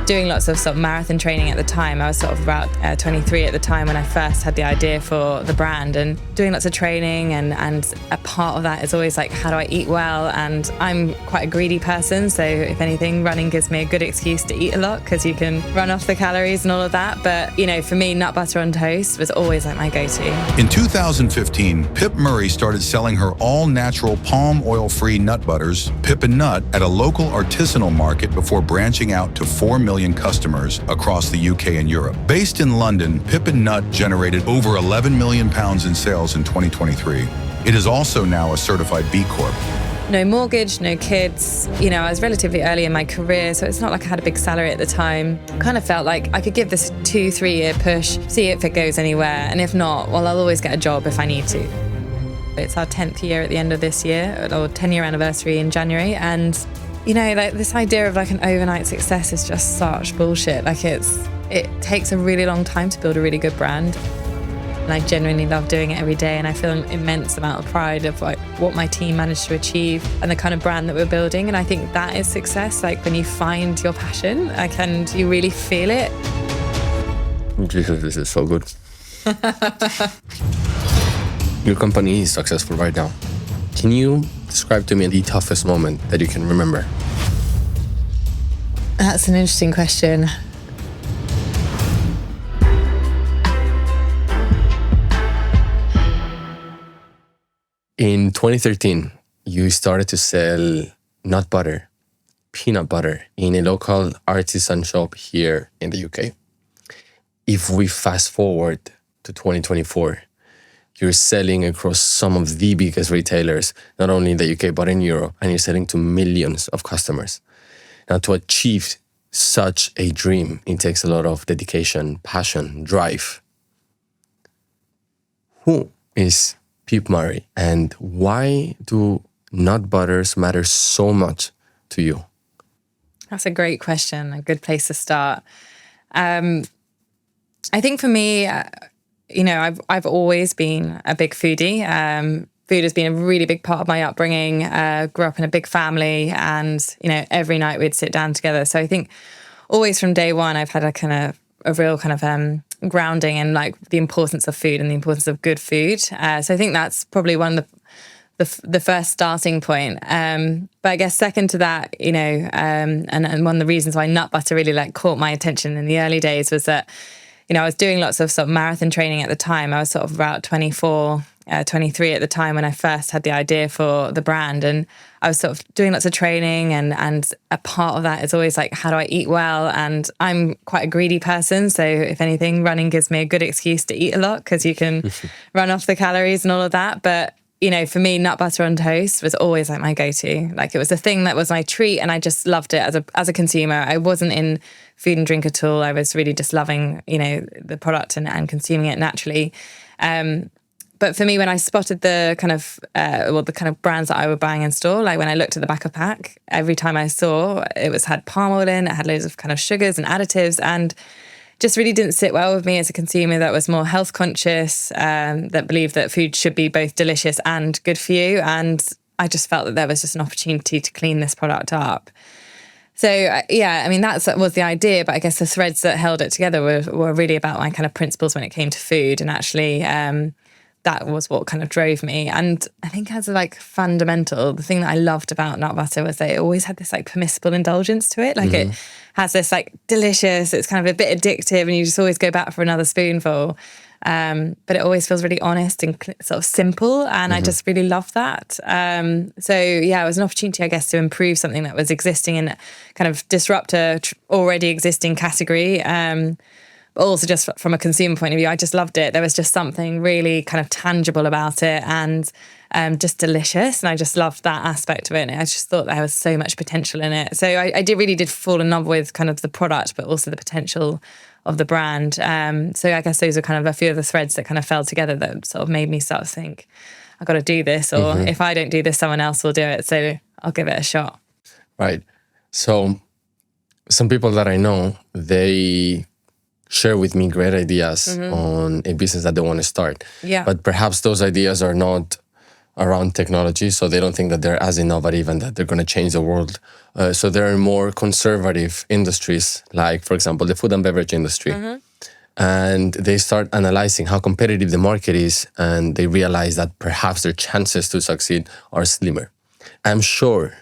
doing lots of sort of marathon training at the time. I was sort of about 23 at the time when I first had the idea for the brand, and doing lots of training, and a part of that is always like, how do I eat well? And I'm quite a greedy person, so if anything, running gives me a good excuse to eat a lot because you can run off the calories and all of that. But, you know, for me, nut butter on toast was always like my go-to. In 2015, Pip Murray started selling her all-natural palm oil-free nut butters, Pip Nut, at a local artisanal market before branching out to 4 million customers across the UK and Europe. Based in London, Pip Nut generated over 11 million pounds in sales in 2023. It is also now a certified B Corp. No mortgage, no kids. You know, I was relatively early in my career, so it's not like I had a big salary at the time. Kind of felt like I could give this a 2-3 year push, see if it goes anywhere, and if not, well, I'll always get a job if I need to. It's our 10th year at the end of this year, or 10-year anniversary in January, and you know, like this idea of like an overnight success is just such bullshit. Like it takes a really long time to build a really good brand. And I genuinely love doing it every day, and I feel an immense amount of pride of like what my team managed to achieve and the kind of brand that we're building. And I think that is success, like when you find your passion, like, and you really feel it. Jesus, this is so good. Your company is successful right now. Can you describe to me the toughest moment that you can remember? That's an interesting question. In 2013, you started to sell nut butter, peanut butter, in a local artisan shop here in the UK. If we fast forward to 2024, you're selling across some of the biggest retailers, not only in the UK, but in Europe, and you're selling to millions of customers. Now, to achieve such a dream, it takes a lot of dedication, passion, drive. Who is Pip Murray, and why do nut butters matter so much to you? That's a great question, a good place to start. I think for me, you know, I've always been a big foodie. Food has been a really big part of my upbringing. Grew up in a big family, and you know, every night we'd sit down together. So I think always from day one, I've had a real kind of grounding in like the importance of food and the importance of good food. So I think that's probably one of the first starting point. But I guess second to that, you know, and one of the reasons why nut butter really like caught my attention in the early days was that, you know, I was doing lots of sort of marathon training at the time. I was sort of about 23 at the time when I first had the idea for the brand, and I was sort of doing lots of training, and a part of that is always like, how do I eat well? And I'm quite a greedy person, so if anything, running gives me a good excuse to eat a lot because you can run off the calories and all of that. But you know, for me, nut butter on toast was always like my go-to. Like it was a thing that was my treat, and I just loved it as a consumer. I wasn't in food and drink at all. I was really just loving, you know, the product and consuming it naturally. But for me, when I spotted the kind of brands that I was buying in store, like when I looked at the back of pack, every time I saw it had palm oil in, it had loads of kind of sugars and additives, and just really didn't sit well with me as a consumer that was more health conscious, that believed that food should be both delicious and good for you. And I just felt that there was just an opportunity to clean this product up. So yeah, I mean, that was the idea, but I guess the threads that held it together were really about my kind of principles when it came to food. And actually, that was what kind of drove me. And I think as a like fundamental, the thing that I loved about nut butter was that it always had this like permissible indulgence to it. Like it has this like delicious, it's kind of a bit addictive, and you just always go back for another spoonful. But it always feels really honest and sort of simple. And I just really love that. So yeah, it was an opportunity, I guess, to improve something that was existing and kind of disrupt a already existing category. But also just from a consumer point of view, I just loved it. There was just something really kind of tangible about it, and just delicious. And I just loved that aspect of it. And I just thought there was so much potential in it. So I really did fall in love with kind of the product, but also the potential of the brand. So I guess those are kind of a few of the threads that kind of fell together that sort of made me start to think, I've got to do this, or if I don't do this, someone else will do it. So I'll give it a shot. Right. So some people that I know, they share with me great ideas on a business that they want to start. Yeah. But perhaps those ideas are not around technology, so they don't think that they're as innovative and that they're going to change the world. So there are more conservative industries, like, for example, the food and beverage industry. And they start analyzing how competitive the market is, and they realize that perhaps their chances to succeed are slimmer. I'm sure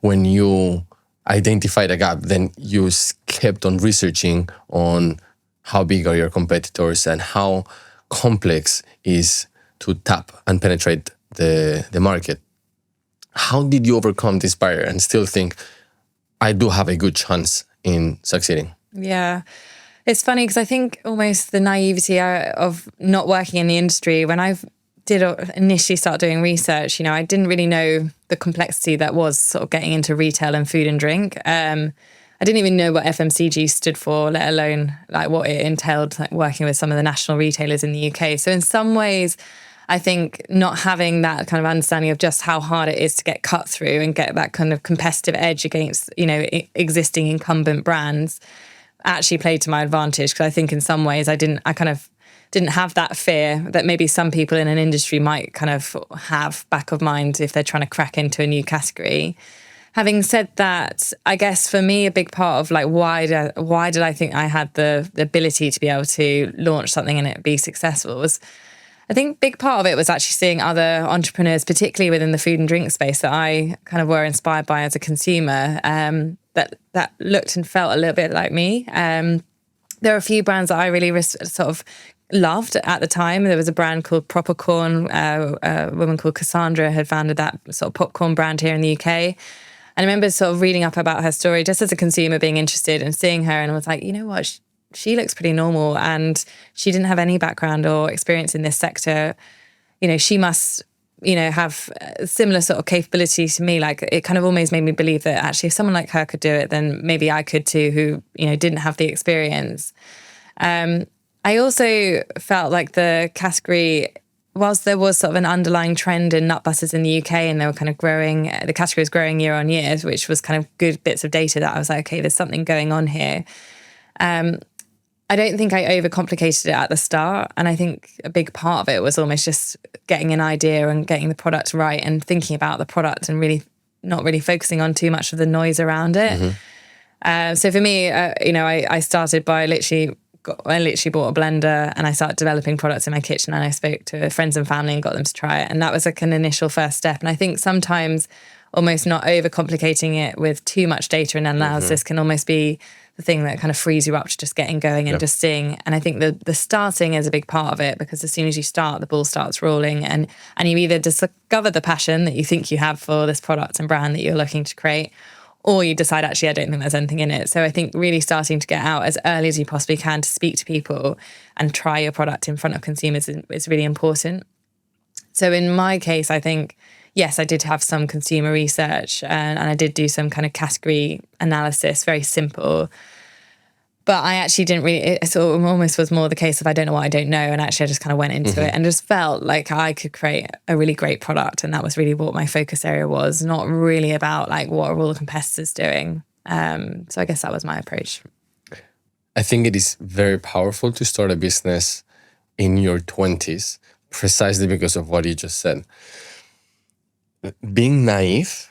when you identified a gap, then you kept on researching on how big are your competitors and how complex is to tap and penetrate the market. How did you overcome this barrier and still think, I do have a good chance in succeeding? Yeah. It's funny because I think almost the naivety of not working in the industry, when I did initially start doing research, you know, I didn't really know the complexity that was sort of getting into retail and food and drink. I didn't even know what FMCG stood for, let alone like what it entailed, like working with some of the national retailers in the UK. So in some ways, I think not having that kind of understanding of just how hard it is to get cut through and get that kind of competitive edge against, you know, existing incumbent brands actually played to my advantage, because I think in some ways I kind of didn't have that fear that maybe some people in an industry might kind of have back of mind if they're trying to crack into a new category. Having said that, I guess for me, a big part of like why did I think I had the ability to be able to launch something and it be successful was, I think a big part of it was actually seeing other entrepreneurs, particularly within the food and drink space, that I kind of were inspired by as a consumer, that looked and felt a little bit like me. There are a few brands that I really sort of loved at the time. There was a brand called Proper Corn. A woman called Cassandra had founded that sort of popcorn brand here in the UK. And I remember sort of reading up about her story just as a consumer, being interested and seeing her, and I was like, you know what? She looks pretty normal, and she didn't have any background or experience in this sector. You know, she must, you know, have a similar sort of capability to me. Like, it kind of almost made me believe that actually if someone like her could do it, then maybe I could too, who, you know, didn't have the experience. I also felt like the category, whilst there was sort of an underlying trend in nut butters in the UK and they were kind of growing, the category was growing year on year, which was kind of good bits of data that I was like, okay, there's something going on here. I don't think I overcomplicated it at the start. And I think a big part of it was almost just getting an idea and getting the product right and thinking about the product and really not really focusing on too much of the noise around it. So for me, you know, I started by I literally bought a blender and I started developing products in my kitchen, and I spoke to friends and family and got them to try it. And that was like an initial first step. And I think sometimes almost not overcomplicating it with too much data and analysis can almost be the thing that kind of frees you up to just getting going and just seeing. And I think the starting is a big part of it, because as soon as you start, the ball starts rolling, and you either discover the passion that you think you have for this product and brand that you're looking to create, or you decide, actually, I don't think there's anything in it. So I think really starting to get out as early as you possibly can to speak to people and try your product in front of consumers is really important. So in my case, I think, yes, I did have some consumer research and I did do some kind of category analysis, very simple. But I actually didn't really, it sort of almost was more the case of I don't know what I don't know. And actually I just kind of went into it and just felt like I could create a really great product. And that was really what my focus area was, not really about like what are all the competitors doing. So I guess that was my approach. I think it is very powerful to start a business in your 20s, precisely because of what you just said. Being naive,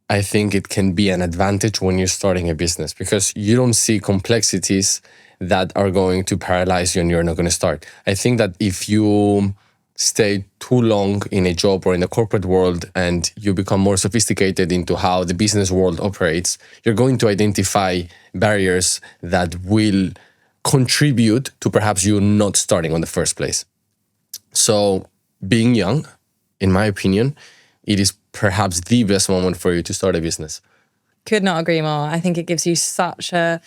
I think it can be an advantage when you're starting a business, because you don't see complexities that are going to paralyze you and you're not going to start. I think that if you stay too long in a job or in the corporate world and you become more sophisticated into how the business world operates, you're going to identify barriers that will contribute to perhaps you not starting on the first place. So being young, in my opinion, it is perhaps the best moment for you to start a business. Could not agree more. I think it gives you such a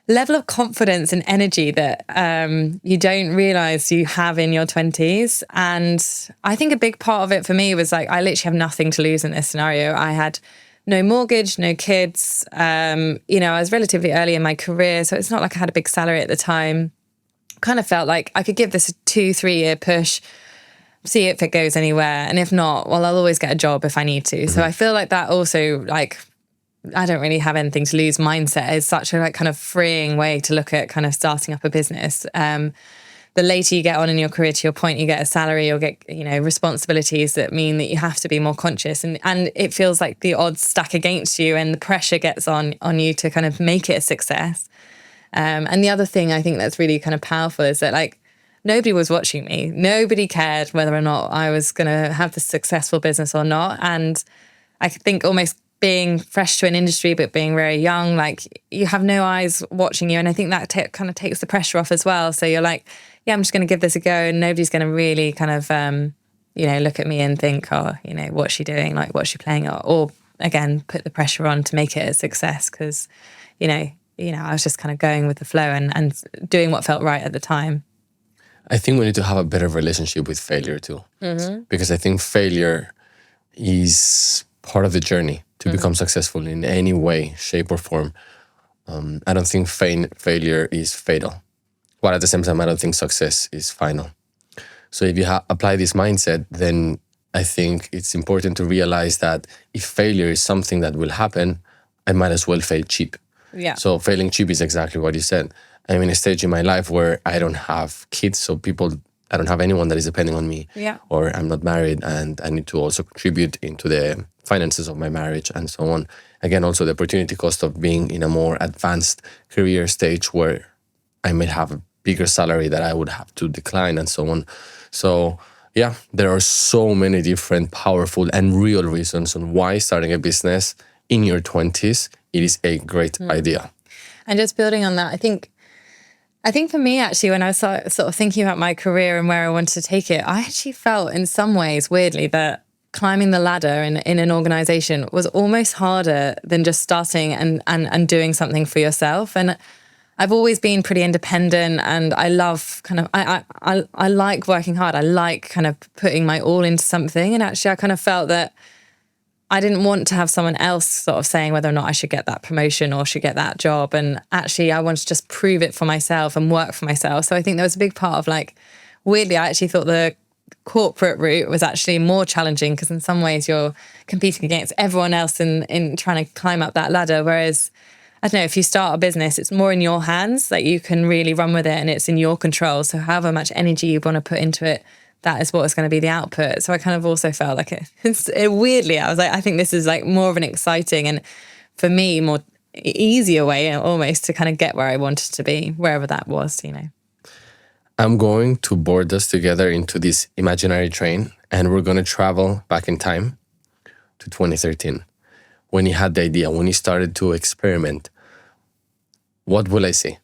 level of confidence and energy that you don't realize you have in your 20s. And I think a big part of it for me was like, I literally have nothing to lose in this scenario. I had no mortgage, no kids. You know, I was relatively early in my career, so it's not like I had a big salary at the time. Kind of felt like I could give this a 2-3 year push, see if it goes anywhere. And if not, well, I'll always get a job if I need to. So I feel like that also, like, I don't really have anything to lose mindset is such a like kind of freeing way to look at kind of starting up a business. the later you get on in your career, to your point, you get a salary, you'll get, responsibilities that mean that you have to be more conscious. And it feels like the odds stack against you and the pressure gets on you to kind of make it a success. And the other thing I think that's really kind of powerful is that like nobody was watching me. Nobody cared whether or not I was going to have the successful business or not. And I think almost being fresh to an industry, but being very young, like you have no eyes watching you. And I think that kind of takes the pressure off as well. So you're like, yeah, I'm just going to give this a go. And nobody's going to really kind of, look at me and think, oh, what's she doing? Like, what's she playing? Or again, put the pressure on to make it a success. Because, I was just kind of going with the flow and doing what felt right at the time. I think we need to have a better relationship with failure too. Because I think failure is part of the journey to become successful in any way, shape or form. I don't think failure is fatal. But at the same time, I don't think success is final. So if you apply this mindset, then I think it's important to realize that if failure is something that will happen, I might as well fail cheap. Yeah. So failing cheap is exactly what you said. I'm in a stage in my life where I don't have kids, so I don't have anyone that is depending on me. Yeah. Or I'm not married and I need to also contribute into the finances of my marriage and so on. Again, also the opportunity cost of being in a more advanced career stage where I may have a bigger salary that I would have to decline and so on. So yeah, there are so many different powerful and real reasons on why starting a business in your 20s, it is a great idea. And just building on that, I think for me, actually, when I was sort of thinking about my career and where I wanted to take it, I actually felt in some ways, weirdly, that climbing the ladder in an organization was almost harder than just starting and doing something for yourself. And I've always been pretty independent and I love I like working hard. I like kind of putting my all into something. And actually, I kind of felt that I didn't want to have someone else sort of saying whether or not I should get that promotion or should get that job. And actually, I wanted to just prove it for myself and work for myself. So I think there was a big part of like, weirdly, I actually thought the corporate route was actually more challenging because in some ways you're competing against everyone else in trying to climb up that ladder. Whereas, I don't know, if you start a business, it's more in your hands, that you can really run with it and it's in your control. So however much energy you want to put into it, that is what is going to be the output. So I kind of also felt like weirdly, I was like, I think this is like more of an exciting and for me, more easier way almost to kind of get where I wanted to be, wherever that was, I'm going to board us together into this imaginary train and we're going to travel back in time to 2013. When you had the idea, when you started to experiment, what will I see?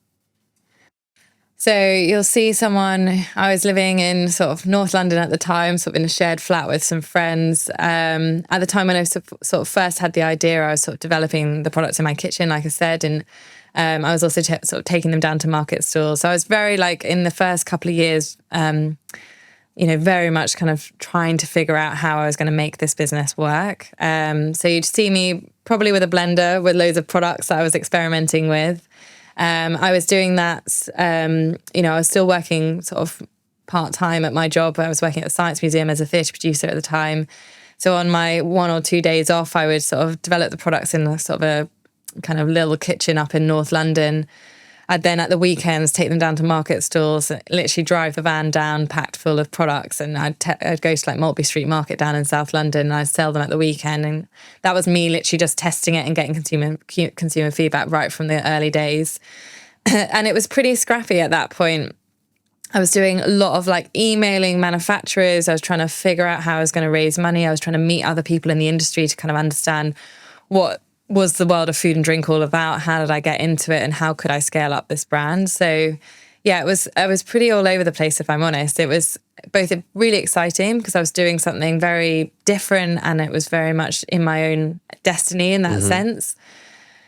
So you'll see someone, I was living in sort of North London at the time, sort of in a shared flat with some friends. At the time when I sort of first had the idea, I was sort of developing the products in my kitchen, like I said, and I was also sort of taking them down to market stalls. So I was very like in the first couple of years, very much kind of trying to figure out how I was going to make this business work. So you'd see me probably with a blender with loads of products that I was experimenting with. I was doing that, I was still working sort of part-time at my job. I was working at the Science Museum as a theatre producer at the time. So on my 1 or 2 days off, I would sort of develop the products in a sort of a kind of little kitchen up in North London. I'd then at the weekends take them down to market stalls, literally drive the van down packed full of products, and I'd go to like Maltby Street Market down in South London and I'd sell them at the weekend. And that was me literally just testing it and getting consumer feedback right from the early days. And it was pretty scrappy at that point. I was doing a lot of like emailing manufacturers. I was trying to figure out how I was going to raise money. I was trying to meet other people in the industry to kind of understand what was the world of food and drink all about? How did I get into it and how could I scale up this brand? So yeah, I was pretty all over the place, if I'm honest. It was both really exciting because I was doing something very different and it was very much in my own destiny in that sense.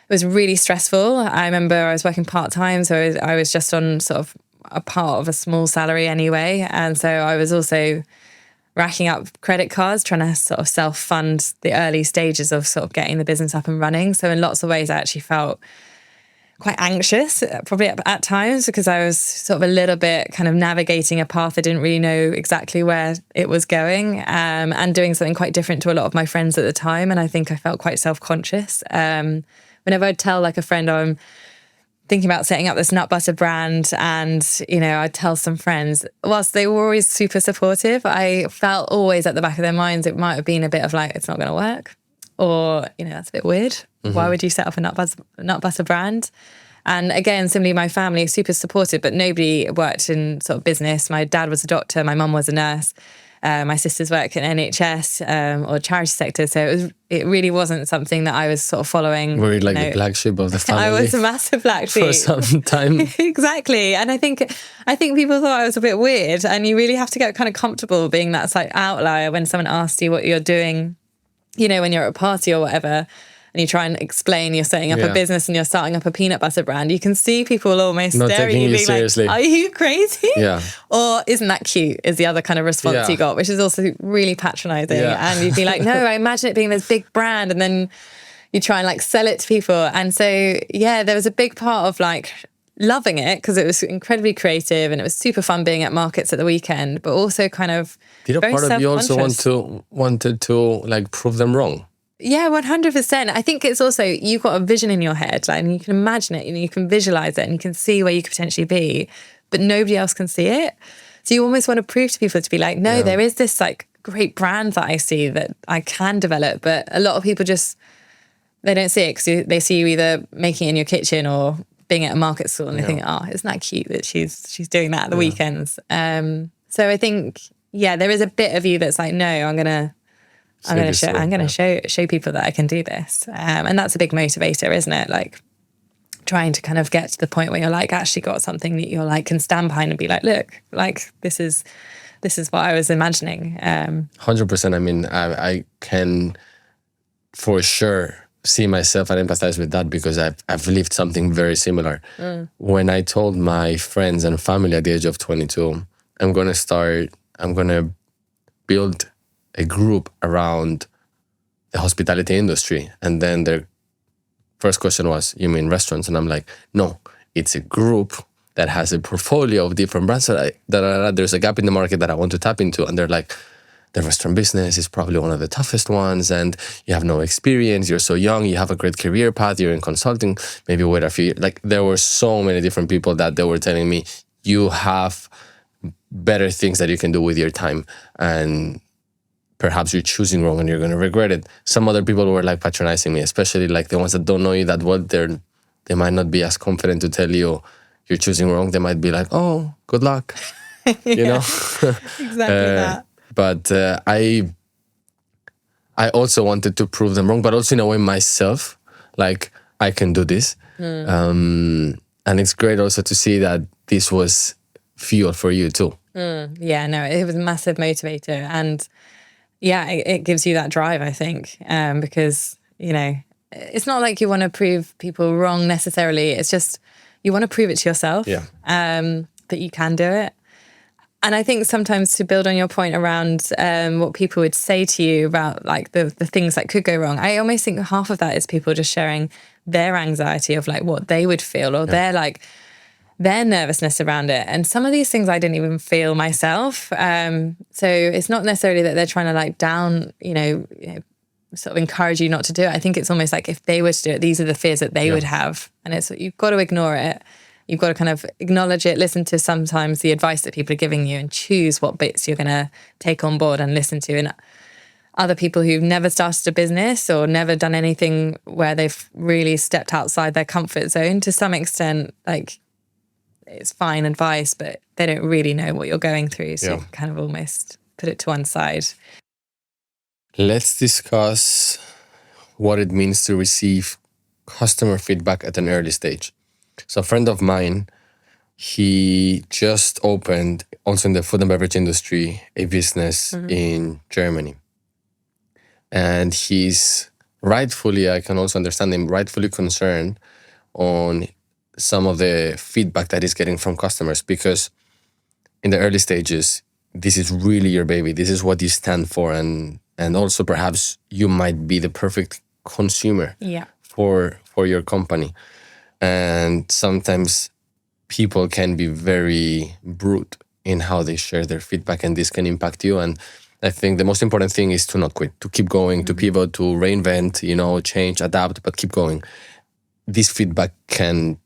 It was really stressful. I remember I was working part-time, so I was just on sort of a part of a small salary anyway. And so I was also racking up credit cards, trying to sort of self-fund the early stages of sort of getting the business up and running. So in lots of ways, I actually felt quite anxious, probably at times, because I was sort of a little bit kind of navigating a path I didn't really know exactly where it was going, and doing something quite different to a lot of my friends at the time. And I think I felt quite self-conscious. Whenever I'd tell like a friend, thinking about setting up this nut butter brand, and, you know, I'd tell some friends, whilst they were always super supportive, I felt always at the back of their minds, it might have been a bit of like, it's not going to work, or, you know, that's a bit weird. Why would you set up a nut butter brand? And again, similarly, my family is super supportive, but nobody worked in sort of business. My dad was a doctor, my mum was a nurse. My sisters work in NHS or charity sector, so it really wasn't something that I was sort of following. Were you like the black sheep of the family? I was a massive black sheep for some time. Exactly, and I think people thought I was a bit weird, and you really have to get kind of comfortable being that like outlier when someone asks you what you're doing, you know, when you're at a party or whatever. And you try and explain you're setting up a business and you're starting up a peanut butter brand, you can see people almost not staring taking at you you being seriously. like, are you crazy? Yeah. Or isn't that cute is the other kind of response you got, which is also really patronizing. Yeah. And you'd be like, no, I imagine it being this big brand. And then you try and like sell it to people. And so, yeah, there was a big part of like loving it because it was incredibly creative and it was super fun being at markets at the weekend, but also kind of Did a very part of you also self-conscious. wanted to like prove them wrong? Yeah, 100%. I think it's also, you've got a vision in your head, like, and you can imagine it and you can visualize it and you can see where you could potentially be, but nobody else can see it. So you almost want to prove to people to be like, no, there is this like great brand that I see that I can develop. But a lot of people just, they don't see it because they see you either making it in your kitchen or being at a market stall and they think, oh, isn't that cute that she's doing that at the weekends? So I think, yeah, there is a bit of you that's like, no, I'm gonna show people that I can do this, and that's a big motivator, isn't it? Like trying to kind of get to the point where you're like actually got something that you're like can stand behind and be like, look, like this is what I was imagining. 100%. I mean, I can for sure see myself and empathize with that because I've lived something very similar. When I told my friends and family at the age of 22, I'm gonna build a group around the hospitality industry. And then their first question was, you mean restaurants? And I'm like, no, it's a group that has a portfolio of different brands that there's a gap in the market that I want to tap into. And they're like, the restaurant business is probably one of the toughest ones and you have no experience, you're so young, you have a great career path, you're in consulting, maybe wait a few years. Like there were so many different people that they were telling me, you have better things that you can do with your time. And perhaps you're choosing wrong and you're going to regret it. Some other people were like patronizing me, especially like the ones that don't know you that well. They might not be as confident to tell you you're choosing wrong. They might be like, oh, good luck, you know? Exactly that. But I also wanted to prove them wrong, but also in a way myself, like I can do this. And it's great also to see that this was fuel for you too. Yeah, no, it was a massive motivator. And yeah, it gives you that drive, I think, because, you know, it's not like you want to prove people wrong necessarily. It's just you want to prove it to yourself that you can do it. And I think sometimes to build on your point around what people would say to you about like the things that could go wrong, I almost think half of that is people just sharing their anxiety of like what they would feel or their nervousness around it. And some of these things I didn't even feel myself. So it's not necessarily that they're trying to like down, you know, sort of encourage you not to do it. I think it's almost like if they were to do it, these are the fears that they would have. And it's, you've got to ignore it. You've got to kind of acknowledge it, listen to sometimes the advice that people are giving you and choose what bits you're going to take on board and listen to. And other people who've never started a business or never done anything where they've really stepped outside their comfort zone, to some extent, like, it's fine advice, but they don't really know what you're going through. So you kind of almost put it to one side. Let's discuss what it means to receive customer feedback at an early stage. So a friend of mine, he just opened, also in the food and beverage industry, a business in Germany. And he's rightfully, I can also understand him, rightfully concerned on some of the feedback that he's getting from customers, because in the early stages, this is really your baby. This is what you stand for. And also perhaps you might be the perfect consumer for your company. And sometimes people can be very brute in how they share their feedback, and this can impact you. And I think the most important thing is to not quit, to keep going, to pivot, to reinvent, change, adapt, but keep going. This feedback can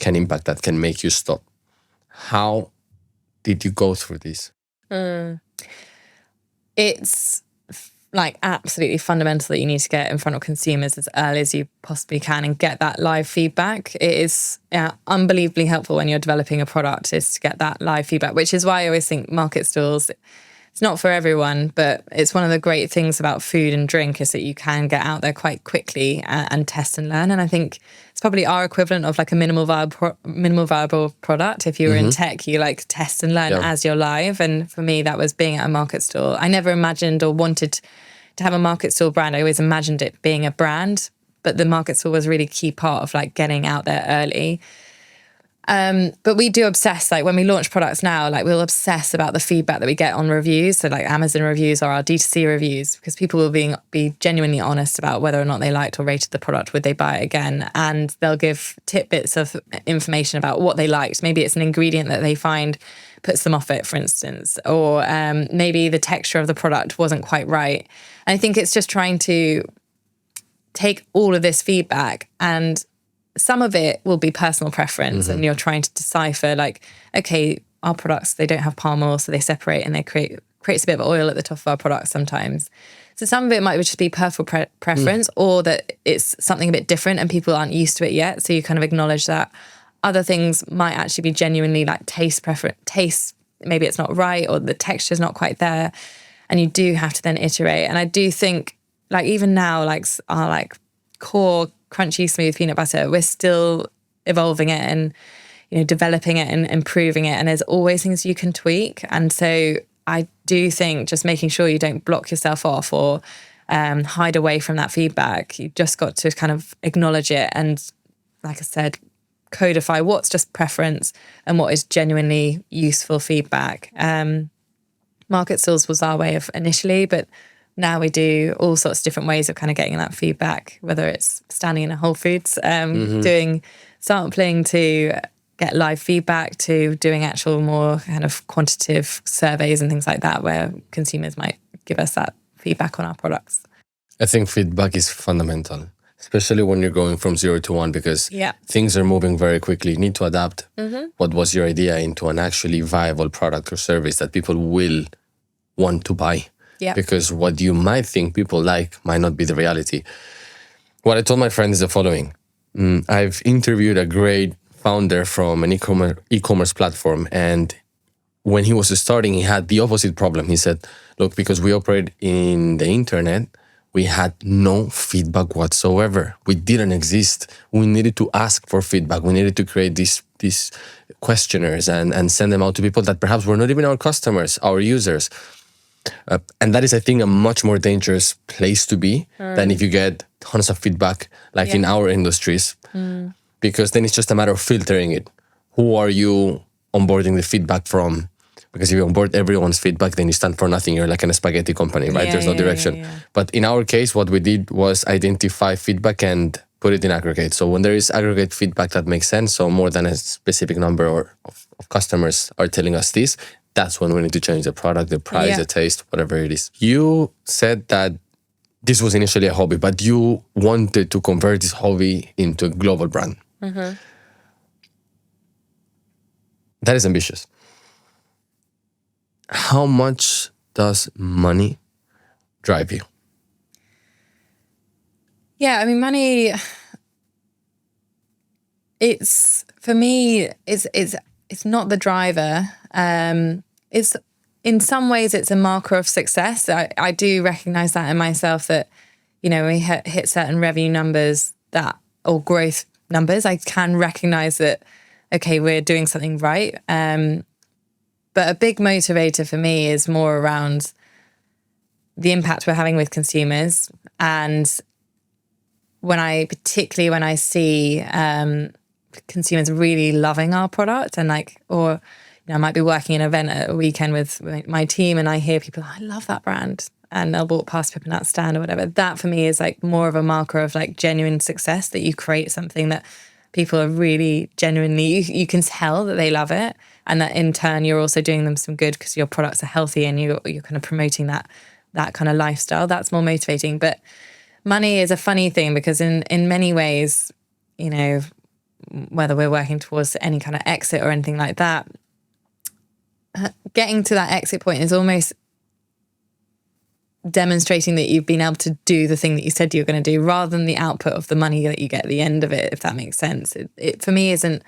can impact, that can make you stop. How did you go through this? It's like absolutely fundamental that you need to get in front of consumers as early as you possibly can and get that live feedback. It is unbelievably helpful when you're developing a product, is to get that live feedback, which is why I always think market stalls, it's not for everyone, but it's one of the great things about food and drink is that you can get out there quite quickly and test and learn. And I think it's probably our equivalent of like a minimal viable product. If you were in tech, you like test and learn as you're live. And for me, that was being at a market stall. I never imagined or wanted to have a market stall brand. I always imagined it being a brand, but the market stall was a really key part of like getting out there early. But we do obsess, like when we launch products now, like we'll obsess about the feedback that we get on reviews. So like Amazon reviews or our D2C reviews, because people will be genuinely honest about whether or not they liked or rated the product, would they buy it again? And they'll give tidbits of information about what they liked. Maybe it's an ingredient that they find puts them off it, for instance, or maybe the texture of the product wasn't quite right. And I think it's just trying to take all of this feedback, and some of it will be personal preference, and you're trying to decipher like, okay, our products, they don't have palm oil, so they separate and they creates a bit of oil at the top of our products sometimes. So some of it might just be personal preference, or that it's something a bit different and people aren't used to it yet. So you kind of acknowledge that. Other things might actually be genuinely like taste, maybe it's not right, or the texture's not quite there. And you do have to then iterate. And I do think like even now, like our like core crunchy smooth peanut butter, we're still evolving it and, you know, developing it and improving it. And there's always things you can tweak. And so I do think just making sure you don't block yourself off or hide away from that feedback. You just got to kind of acknowledge it. And like I said, codify what's just preference and what is genuinely useful feedback. Market stalls was our way of initially, but now we do all sorts of different ways of kind of getting that feedback, whether it's standing in a Whole Foods, doing sampling to get live feedback, to doing actual more kind of quantitative surveys and things like that, where consumers might give us that feedback on our products. I think feedback is fundamental, especially when you're going from 0 to 1, because things are moving very quickly. You need to adapt what was your idea into an actually viable product or service that people will want to buy. Yeah. Because what you might think people like might not be the reality. What I told my friend is the following. I've interviewed a great founder from an e-commerce platform, and when he was starting, he had the opposite problem. He said, look, because we operate in the internet, we had no feedback whatsoever. We didn't exist. We needed to ask for feedback. We needed to create these questionnaires and send them out to people that perhaps were not even our customers, our users. And that is, I think, a much more dangerous place to be than if you get tons of feedback, like in our industries, because then it's just a matter of filtering it. Who are you onboarding the feedback from? Because if you onboard everyone's feedback, then you stand for nothing. You're like a spaghetti company, right? There's no direction. Yeah. But in our case, what we did was identify feedback and put it in aggregate. So when there is aggregate feedback that makes sense, so more than a specific number of customers are telling us this, that's when we need to change the product, the price, the taste, whatever it is. You said that this was initially a hobby, but you wanted to convert this hobby into a global brand. That is ambitious. How much does money drive you? Yeah, I mean, money, it's, for me, it's not the driver. It's, in some ways, it's a marker of success. I do recognize that in myself, that, you know, we hit certain revenue numbers or growth numbers, I can recognize that, okay, we're doing something right. But a big motivator for me is more around the impact we're having with consumers. And particularly when I see consumers really loving our product, and like, or, you know, I might be working an event at a weekend with my team and I hear people, I love that brand, and they'll walk past Pip Nut stand or whatever. That for me is like more of a marker of like genuine success, that you create something that people are really genuinely, you can tell that they love it, and that in turn you're also doing them some good because your products are healthy and you're kind of promoting that kind of lifestyle. That's more motivating. But money is a funny thing, because in many ways, you know, whether we're working towards any kind of exit or anything like that, getting to that exit point is almost demonstrating that you've been able to do the thing that you said you were going to do, rather than the output of the money that you get at the end of it, if that makes sense. It for me isn't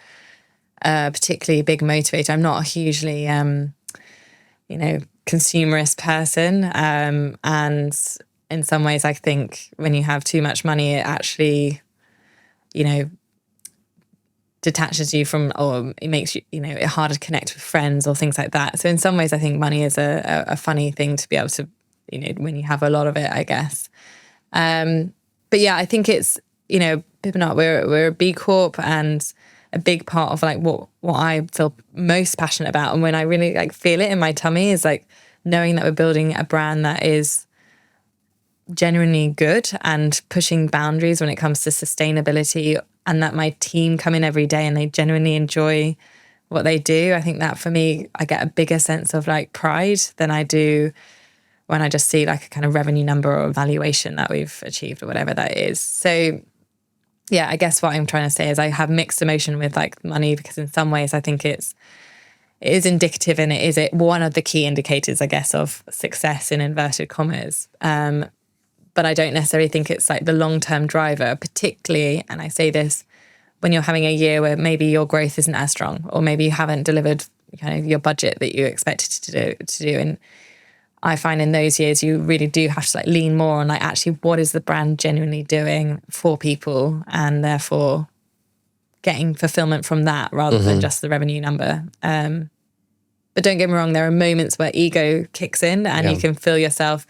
a particularly big motivator. I'm not a hugely, consumerist person. And in some ways, I think when you have too much money, it actually, detaches you from, or it makes you, it harder to connect with friends or things like that. So in some ways, I think money is a funny thing to be able to, when you have a lot of it, I guess. But yeah, I think it's, Pip Nut, we're a B Corp, and a big part of like what I feel most passionate about, and when I really like feel it in my tummy, is like knowing that we're building a brand that is genuinely good and pushing boundaries when it comes to sustainability, and that my team come in every day and they genuinely enjoy what they do. I think that for me, I get a bigger sense of like pride than I do when I just see like a kind of revenue number or valuation that we've achieved or whatever that is. So yeah, I guess what I'm trying to say is I have mixed emotion with like money, because in some ways I think it is indicative, and it is one of the key indicators, I guess, of success in inverted commas. But I don't necessarily think it's like the long-term driver, particularly, and I say this, when you're having a year where maybe your growth isn't as strong, or maybe you haven't delivered kind of your budget that you expected to do. And I find in those years you really do have to like lean more on like actually what is the brand genuinely doing for people, and therefore getting fulfillment from that rather than just the revenue number. But don't get me wrong, there are moments where ego kicks in, and you can feel yourself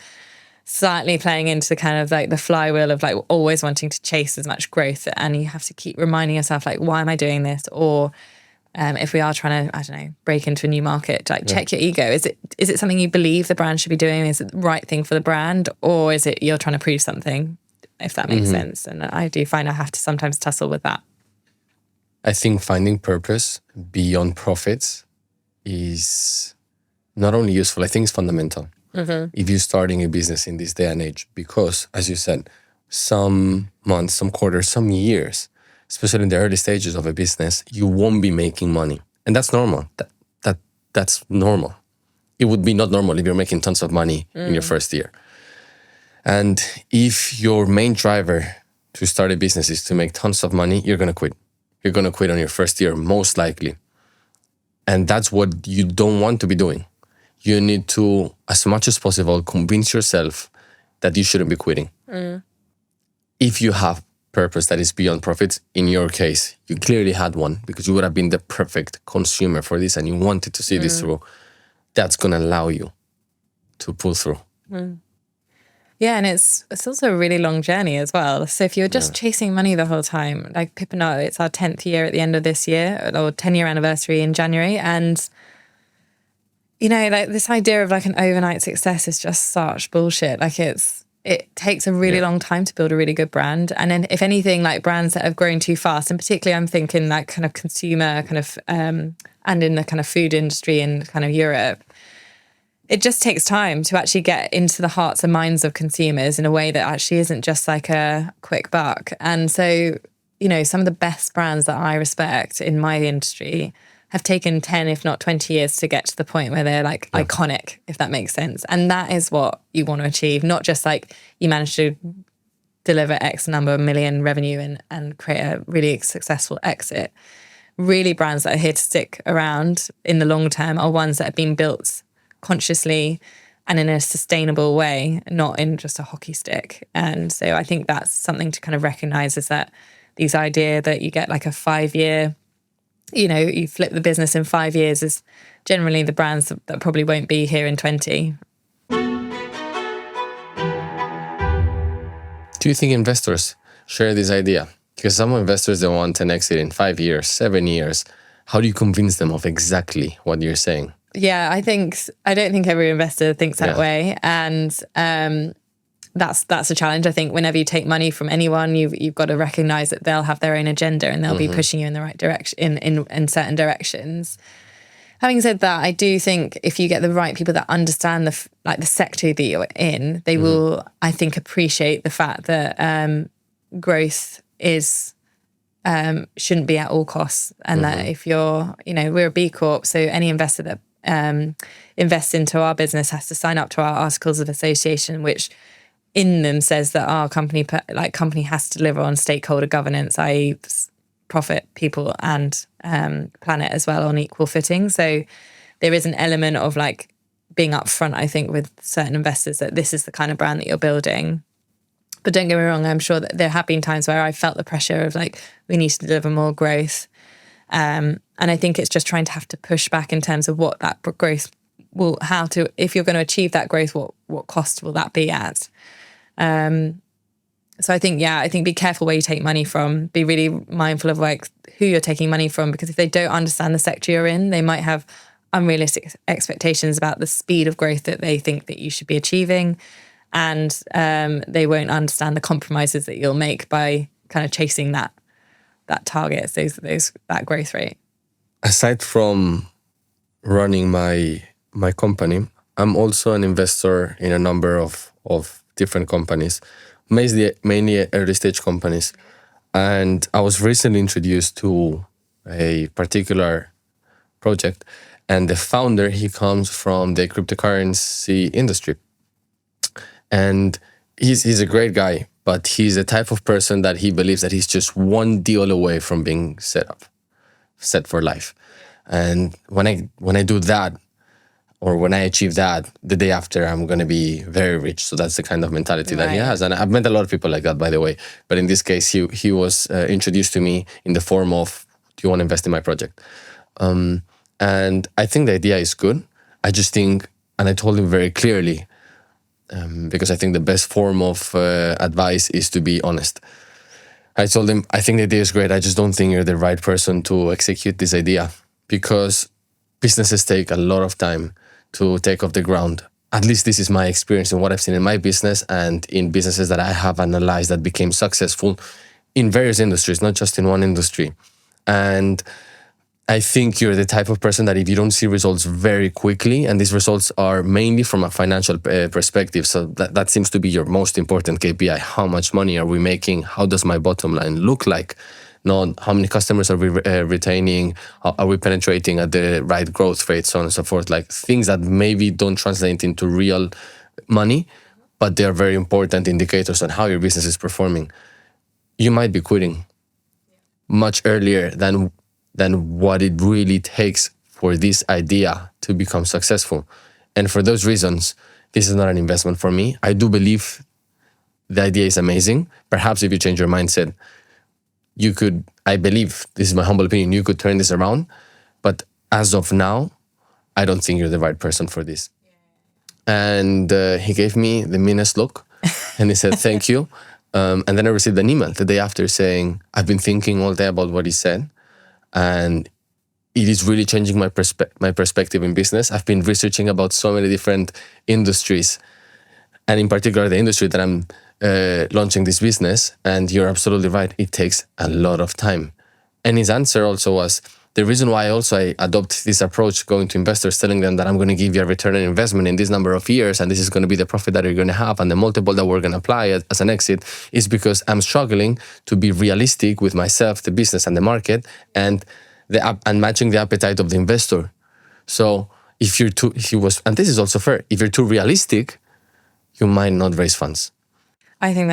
slightly playing into the kind of like the flywheel of like always wanting to chase as much growth, and you have to keep reminding yourself like, why am I doing this? Or if we are trying to, I don't know, break into a new market, like check your ego. Is it something you believe the brand should be doing? Is it the right thing for the brand? Or is it you're trying to prove something, if that makes sense? And I do find I have to sometimes tussle with that. I think finding purpose beyond profits is not only useful, I think it's fundamental. If you're starting a business in this day and age, because as you said, some months, some quarters, some years, especially in the early stages of a business, you won't be making money. And that's normal. That's normal. It would be not normal if you're making tons of money in your first year. And if your main driver to start a business is to make tons of money, you're going to quit. You're going to quit on your first year, most likely. And that's what you don't want to be doing. You need to, as much as possible, convince yourself that you shouldn't be quitting. If you have purpose that is beyond profits, in your case, you clearly had one, because you would have been the perfect consumer for this and you wanted to see this through. That's going to allow you to pull through. Yeah, and it's also a really long journey as well. So if you're just chasing money the whole time, like Pip Nut, it's our 10th year at the end of this year, or 10-year anniversary in January. And like this idea of like an overnight success is just such bullshit. Like it takes a really long time to build a really good brand. And then if anything, like brands that have grown too fast, and particularly I'm thinking like kind of consumer kind of, and in the kind of food industry in kind of Europe, it just takes time to actually get into the hearts and minds of consumers in a way that actually isn't just like a quick buck. And so, some of the best brands that I respect in my industry have taken 10, if not 20 years to get to the point where they're like iconic, if that makes sense. And that is what you want to achieve, not just like you manage to deliver X number of million revenue and create a really successful exit. Really, brands that are here to stick around in the long term are ones that have been built consciously and in a sustainable way, not in just a hockey stick. And so I think that's something to kind of recognize, is that these idea that you get like a 5-year, you flip the business in 5 years, is generally the brands that probably won't be here in 20. Do you think investors share this idea? Because some investors, they want an exit in 5 years, 7 years. How do you convince them of exactly what you're saying? Yeah, I don't think every investor thinks that way. And that's a challenge. I think whenever you take money from anyone, you've got to recognize that they'll have their own agenda and they'll be pushing you in the right direction, in certain directions. Having said that, I do think if you get the right people that understand the sector that you're in, they will, I think, appreciate the fact that growth is shouldn't be at all costs. And that if you're, we're a B Corp, so any investor that invests into our business has to sign up to our articles of association, which in them says that our company has to deliver on stakeholder governance, i.e. profit, people and planet as well on equal footing. So there is an element of like being upfront, I think, with certain investors that this is the kind of brand that you're building. But don't get me wrong, I'm sure that there have been times where I felt the pressure of like, we need to deliver more growth. And I think it's just trying to have to push back in terms of what that growth will, if you're going to achieve that growth, what cost will that be at? So I think be careful where you take money from. Be really mindful of like who you're taking money from, because if they don't understand the sector you're in, they might have unrealistic expectations about the speed of growth that they think that you should be achieving. And they won't understand the compromises that you'll make by kind of chasing that target, that growth rate. Aside from running my company, I'm also an investor in a number of different companies, mainly early stage companies. And I was recently introduced to a particular project, and the founder, he comes from the cryptocurrency industry. And he's a great guy, but he's the type of person that he believes that he's just one deal away from being set for life. And when I do that, or when I achieve that, the day after, I'm going to be very rich. So that's the kind of mentality that he has. And I've met a lot of people like that, by the way. But in this case, he was introduced to me in the form of, do you want to invest in my project? And I think the idea is good. I just think, and I told him very clearly, because I think the best form of advice is to be honest. I told him, I think the idea is great. I just don't think you're the right person to execute this idea, because businesses take a lot of time to take off the ground. At least this is my experience and what I've seen in my business and in businesses that I have analyzed that became successful in various industries, not just in one industry. And I think you're the type of person that if you don't see results very quickly, and these results are mainly from a financial perspective, so that seems to be your most important KPI. How much money are we making? How does my bottom line look like? Not how many customers are we retaining? Are we penetrating at the right growth rate, so on and so forth, like things that maybe don't translate into real money, but they are very important indicators on how your business is performing. You might be quitting much earlier than what it really takes for this idea to become successful. And for those reasons, this is not an investment for me. I do believe the idea is amazing. Perhaps if you change your mindset, you could, I believe, this is my humble opinion, you could turn this around. But as of now, I don't think you're the right person for this. And he gave me the meanest look and he said, thank you. And then I received an email the day after saying, I've been thinking all day about what he said. And it is really changing my perspective in business. I've been researching about so many different industries, and in particular the industry that I'm launching this business. And you're absolutely right, it takes a lot of time. And his answer also was, the reason why I adopt this approach going to investors, telling them that I'm going to give you a return on investment in this number of years, and this is going to be the profit that you're going to have and the multiple that we're going to apply as an exit, is because I'm struggling to be realistic with myself, the business and the market, and matching the appetite of the investor. So and this is also fair, if you're too realistic, you might not raise funds. I think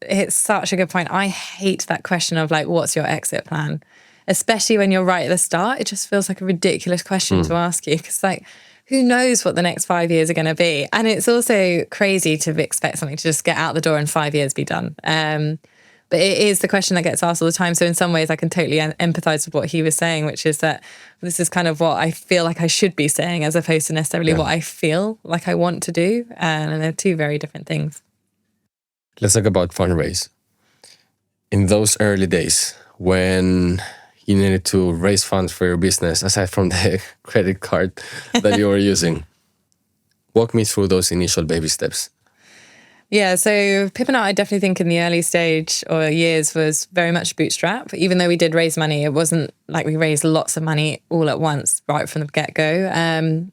it's such a good point. I hate that question of like, what's your exit plan? Especially when you're right at the start, it just feels like a ridiculous question to ask you, because like, who knows what the next 5 years are going to be? And it's also crazy to expect something to just get out the door and 5 years be done. But it is the question that gets asked all the time. So in some ways I can totally empathize with what he was saying, which is that this is kind of what I feel like I should be saying, as opposed to necessarily what I feel like I want to do. And they're two very different things. Let's talk about fundraise. In those early days when you needed to raise funds for your business, aside from the credit card that you were using, walk me through those initial baby steps. Yeah, so Pip Nut, I definitely think in the early stage or years was very much bootstrap. Even though we did raise money, it wasn't like we raised lots of money all at once right from the get-go.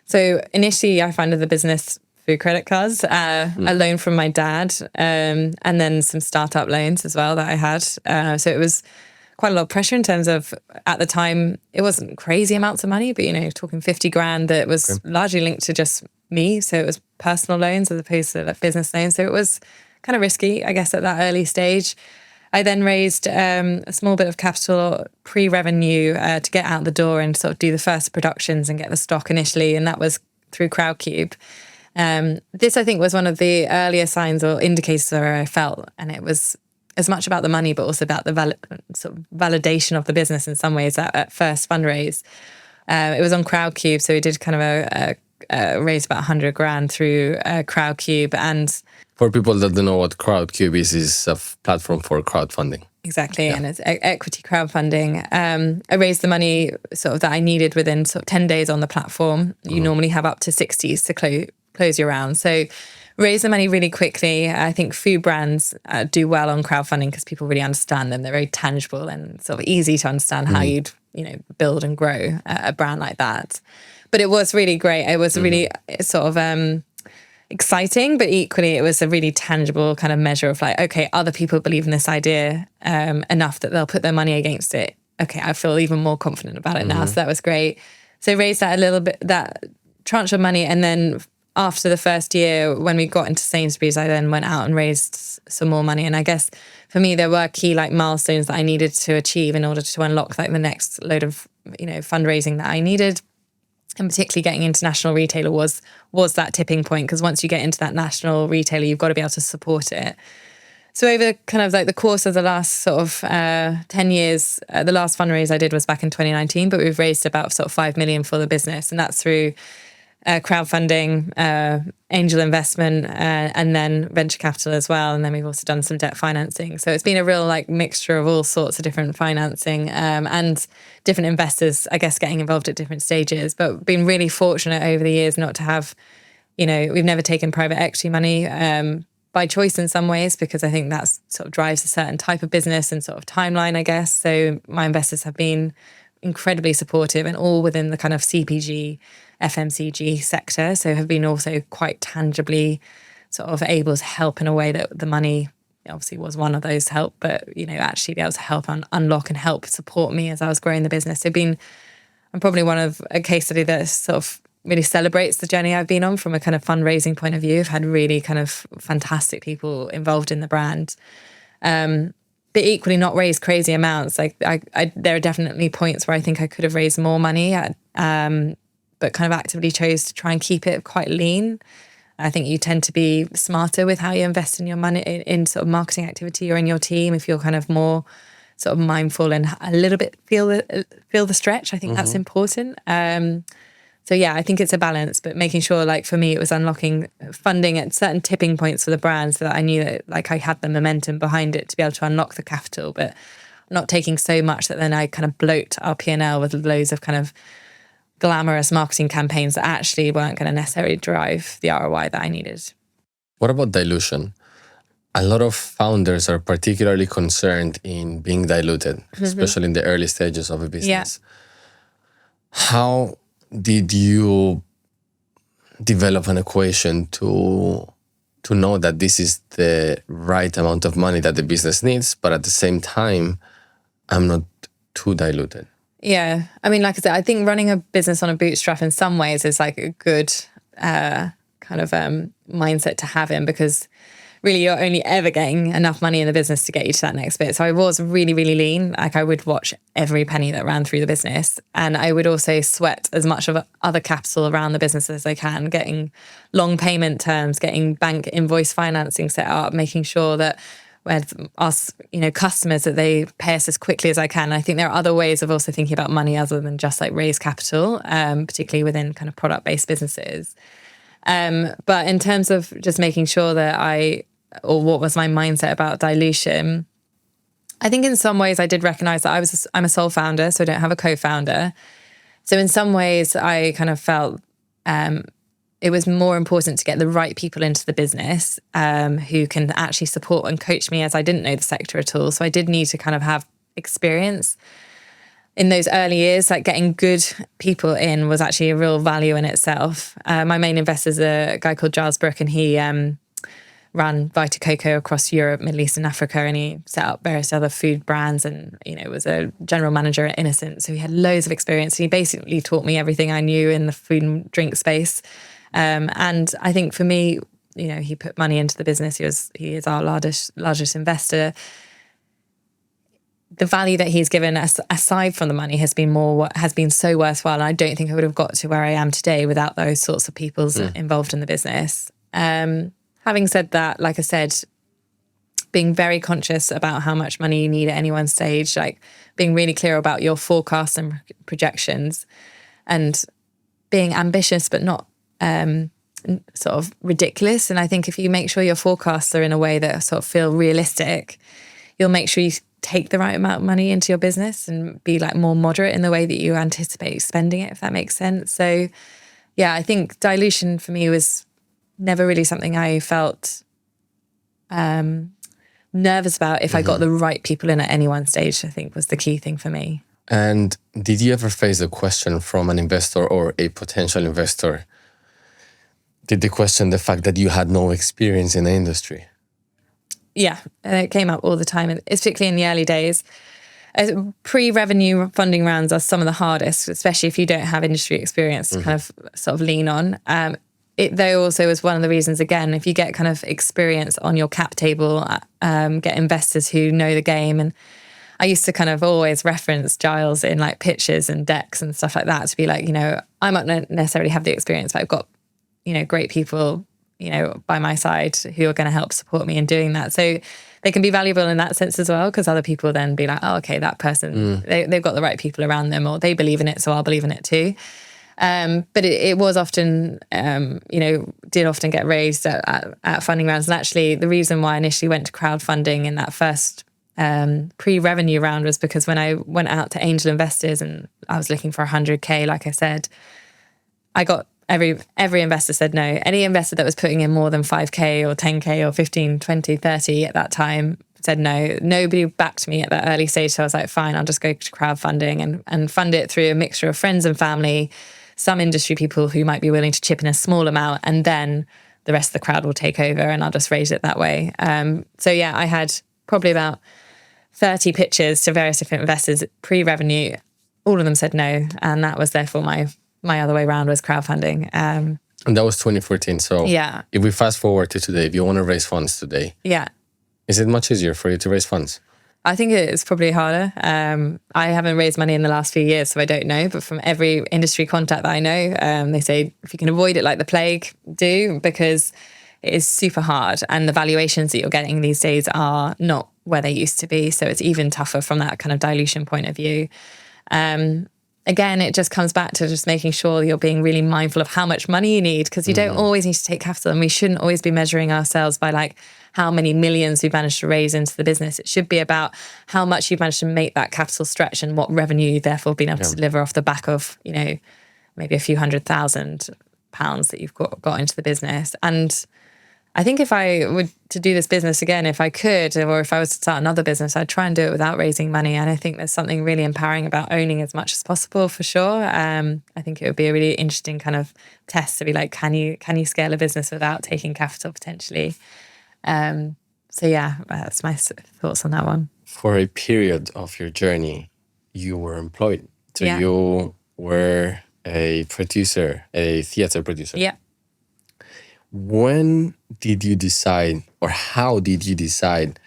So initially I funded the business through credit cards, a loan from my dad, and then some startup loans as well that I had. So it was quite a lot of pressure in terms of, at the time, it wasn't crazy amounts of money, but, talking 50 grand that was largely linked to just me. So it was personal loans as opposed to like business loans. So it was kind of risky, I guess, at that early stage. I then raised a small bit of capital pre-revenue to get out the door and sort of do the first productions and get the stock initially. And that was through Crowdcube. This, I think, was one of the earlier signs or indicators where I felt, and it was as much about the money, but also about the sort of validation of the business in some ways at first fundraise. It was on Crowdcube, so we did kind of raise about 100 grand through Crowdcube. And for people that don't know what Crowdcube is a platform for crowdfunding. Exactly, and it's equity crowdfunding. I raised the money sort of that I needed within sort of 10 days on the platform. You normally have up to 60 to close your round. So raise the money really quickly. I think food brands do well on crowdfunding because people really understand them. They're very tangible and sort of easy to understand how you'd build and grow a brand like that. But it was really great. It was really sort of exciting, but equally it was a really tangible kind of measure of like, okay, other people believe in this idea enough that they'll put their money against it. Okay, I feel even more confident about it now. So that was great. So raised that a little bit, that tranche of money, and then after the first year, when we got into Sainsbury's, I then went out and raised some more money. And I guess for me, there were key like milestones that I needed to achieve in order to unlock like the next load of fundraising that I needed. And particularly getting into national retailer was that tipping point, because once you get into that national retailer, you've got to be able to support it. So over kind of like the course of the last sort of 10 years, the last fundraise I did was back in 2019, but we've raised about sort of 5 million for the business. And that's through crowdfunding, angel investment, and then venture capital as well. And then we've also done some debt financing. So it's been a real like mixture of all sorts of different financing and different investors, I guess, getting involved at different stages. But been really fortunate over the years not to have, we've never taken private equity money by choice in some ways, because I think that sort of drives a certain type of business and sort of timeline, I guess. So my investors have been incredibly supportive and all within the kind of CPG, FMCG sector. So have been also quite tangibly sort of able to help in a way that the money obviously was one of those help, but, actually be able to help unlock and help support me as I was growing the business. So I'm probably one of a case study that sort of really celebrates the journey I've been on from a kind of fundraising point of view. I've had really kind of fantastic people involved in the brand. But equally not raise crazy amounts. Like there are definitely points where I think I could have raised more money, but kind of actively chose to try and keep it quite lean. I think you tend to be smarter with how you invest in your money in sort of marketing activity or in your team if you're kind of more sort of mindful and a little bit feel the stretch. I think that's important. So yeah, I think it's a balance, but making sure, like for me, it was unlocking funding at certain tipping points for the brand so that I knew that like I had the momentum behind it to be able to unlock the capital, but not taking so much that then I kind of bloat our P&L with loads of kind of glamorous marketing campaigns that actually weren't going to necessarily drive the ROI that I needed. What about dilution? A lot of founders are particularly concerned in being diluted, especially in the early stages of a business. Yeah. How did you develop an equation to know that this is the right amount of money that the business needs, but at the same time, I'm not too diluted? Yeah. I mean, like I said, I think running a business on a bootstrap in some ways is like a good kind of mindset to have in, because really you're only ever getting enough money in the business to get you to that next bit. So I was really, really lean. Like I would watch every penny that ran through the business. And I would also sweat as much of other capital around the business as I can, getting long payment terms, getting bank invoice financing set up, making sure that with us, customers, that they pay us as quickly as I can. I think there are other ways of also thinking about money other than just like raise capital, particularly within kind of product-based businesses. But in terms of just making sure that or what was my mindset about dilution, I think in some ways I did recognize that I'm a sole founder, so I don't have a co-founder. So in some ways I kind of felt it was more important to get the right people into the business who can actually support and coach me, as I didn't know the sector at all. So I did need to kind of have experience in those early years. Like getting good people in was actually a real value in itself. My main investor is a guy called Giles Brook, and he run Vita Coco across Europe, Middle East and Africa, and he set up various other food brands and, was a general manager at Innocent. So he had loads of experience. He basically taught me everything I knew in the food and drink space. And I think for me, he put money into the business. He is our largest investor. The value that he's given us, aside from the money, has been so worthwhile. And I don't think I would have got to where I am today without those sorts of people involved in the business. Having said that, like I said, being very conscious about how much money you need at any one stage, like being really clear about your forecasts and projections, and being ambitious but not sort of ridiculous. And I think if you make sure your forecasts are in a way that sort of feel realistic, you'll make sure you take the right amount of money into your business and be like more moderate in the way that you anticipate spending it, if that makes sense. So yeah, I think dilution for me was never really something I felt nervous about. If I got the right people in at any one stage, I think was the key thing for me. And did you ever face a question from an investor or a potential investor? Did they question the fact that you had no experience in the industry? Yeah, it came up all the time, and particularly in the early days. Pre-revenue funding rounds are some of the hardest, especially if you don't have industry experience to kind of sort of lean on. It though also was one of the reasons, again, if you get kind of experience on your cap table, get investors who know the game. And I used to kind of always reference Giles in like pitches and decks and stuff like that to be like, I might not necessarily have the experience, but I've got, great people, by my side who are going to help support me in doing that. So they can be valuable in that sense as well, because other people then be like, oh, okay, that person, they've got the right people around them, or they believe in it, so I'll believe in it too. But it was often, did often get raised at funding rounds. And actually the reason why I initially went to crowdfunding in that first pre-revenue round was because when I went out to angel investors and I was looking for 100K, like I said, I got every investor said no. Any investor that was putting in more than 5K or 10K or 15, 20, 30 at that time said no. Nobody backed me at that early stage. So I was like, fine, I'll just go to crowdfunding and fund it through a mixture of friends and family, some industry people who might be willing to chip in a small amount, and then the rest of the crowd will take over and I'll just raise it that way. So yeah, I had probably about 30 pitches to various different investors pre-revenue. All of them said no. And that was therefore my other way around was crowdfunding. And that was 2014. So yeah, if we fast forward to today, if you want to raise funds today, is it much easier for you to raise funds? I think it's probably harder. I haven't raised money in the last few years, so I don't know. But from every industry contact that I know, they say if you can avoid it like the plague, do, because it is super hard. And the valuations that you're getting these days are not where they used to be. So it's even tougher from that kind of dilution point of view. Again, it just comes back to just making sure you're being really mindful of how much money you need, because you don't always need to take capital, and we shouldn't always be measuring ourselves by like how many millions we've managed to raise into the business. It should be about how much you've managed to make that capital stretch and what revenue you've therefore been able to deliver off the back of, maybe a few £100,000 that you've got into the business. And I think if I were to do this business again, if I could, or if I was to start another business, I'd try and do it without raising money. And I think there's something really empowering about owning as much as possible, for sure. I think it would be a really interesting kind of test to be like, can you scale a business without taking capital potentially? So yeah, that's my thoughts on that one. For a period of your journey, you were employed. So you were a producer, a theater producer. Yeah. When did you decide, or how did you decide,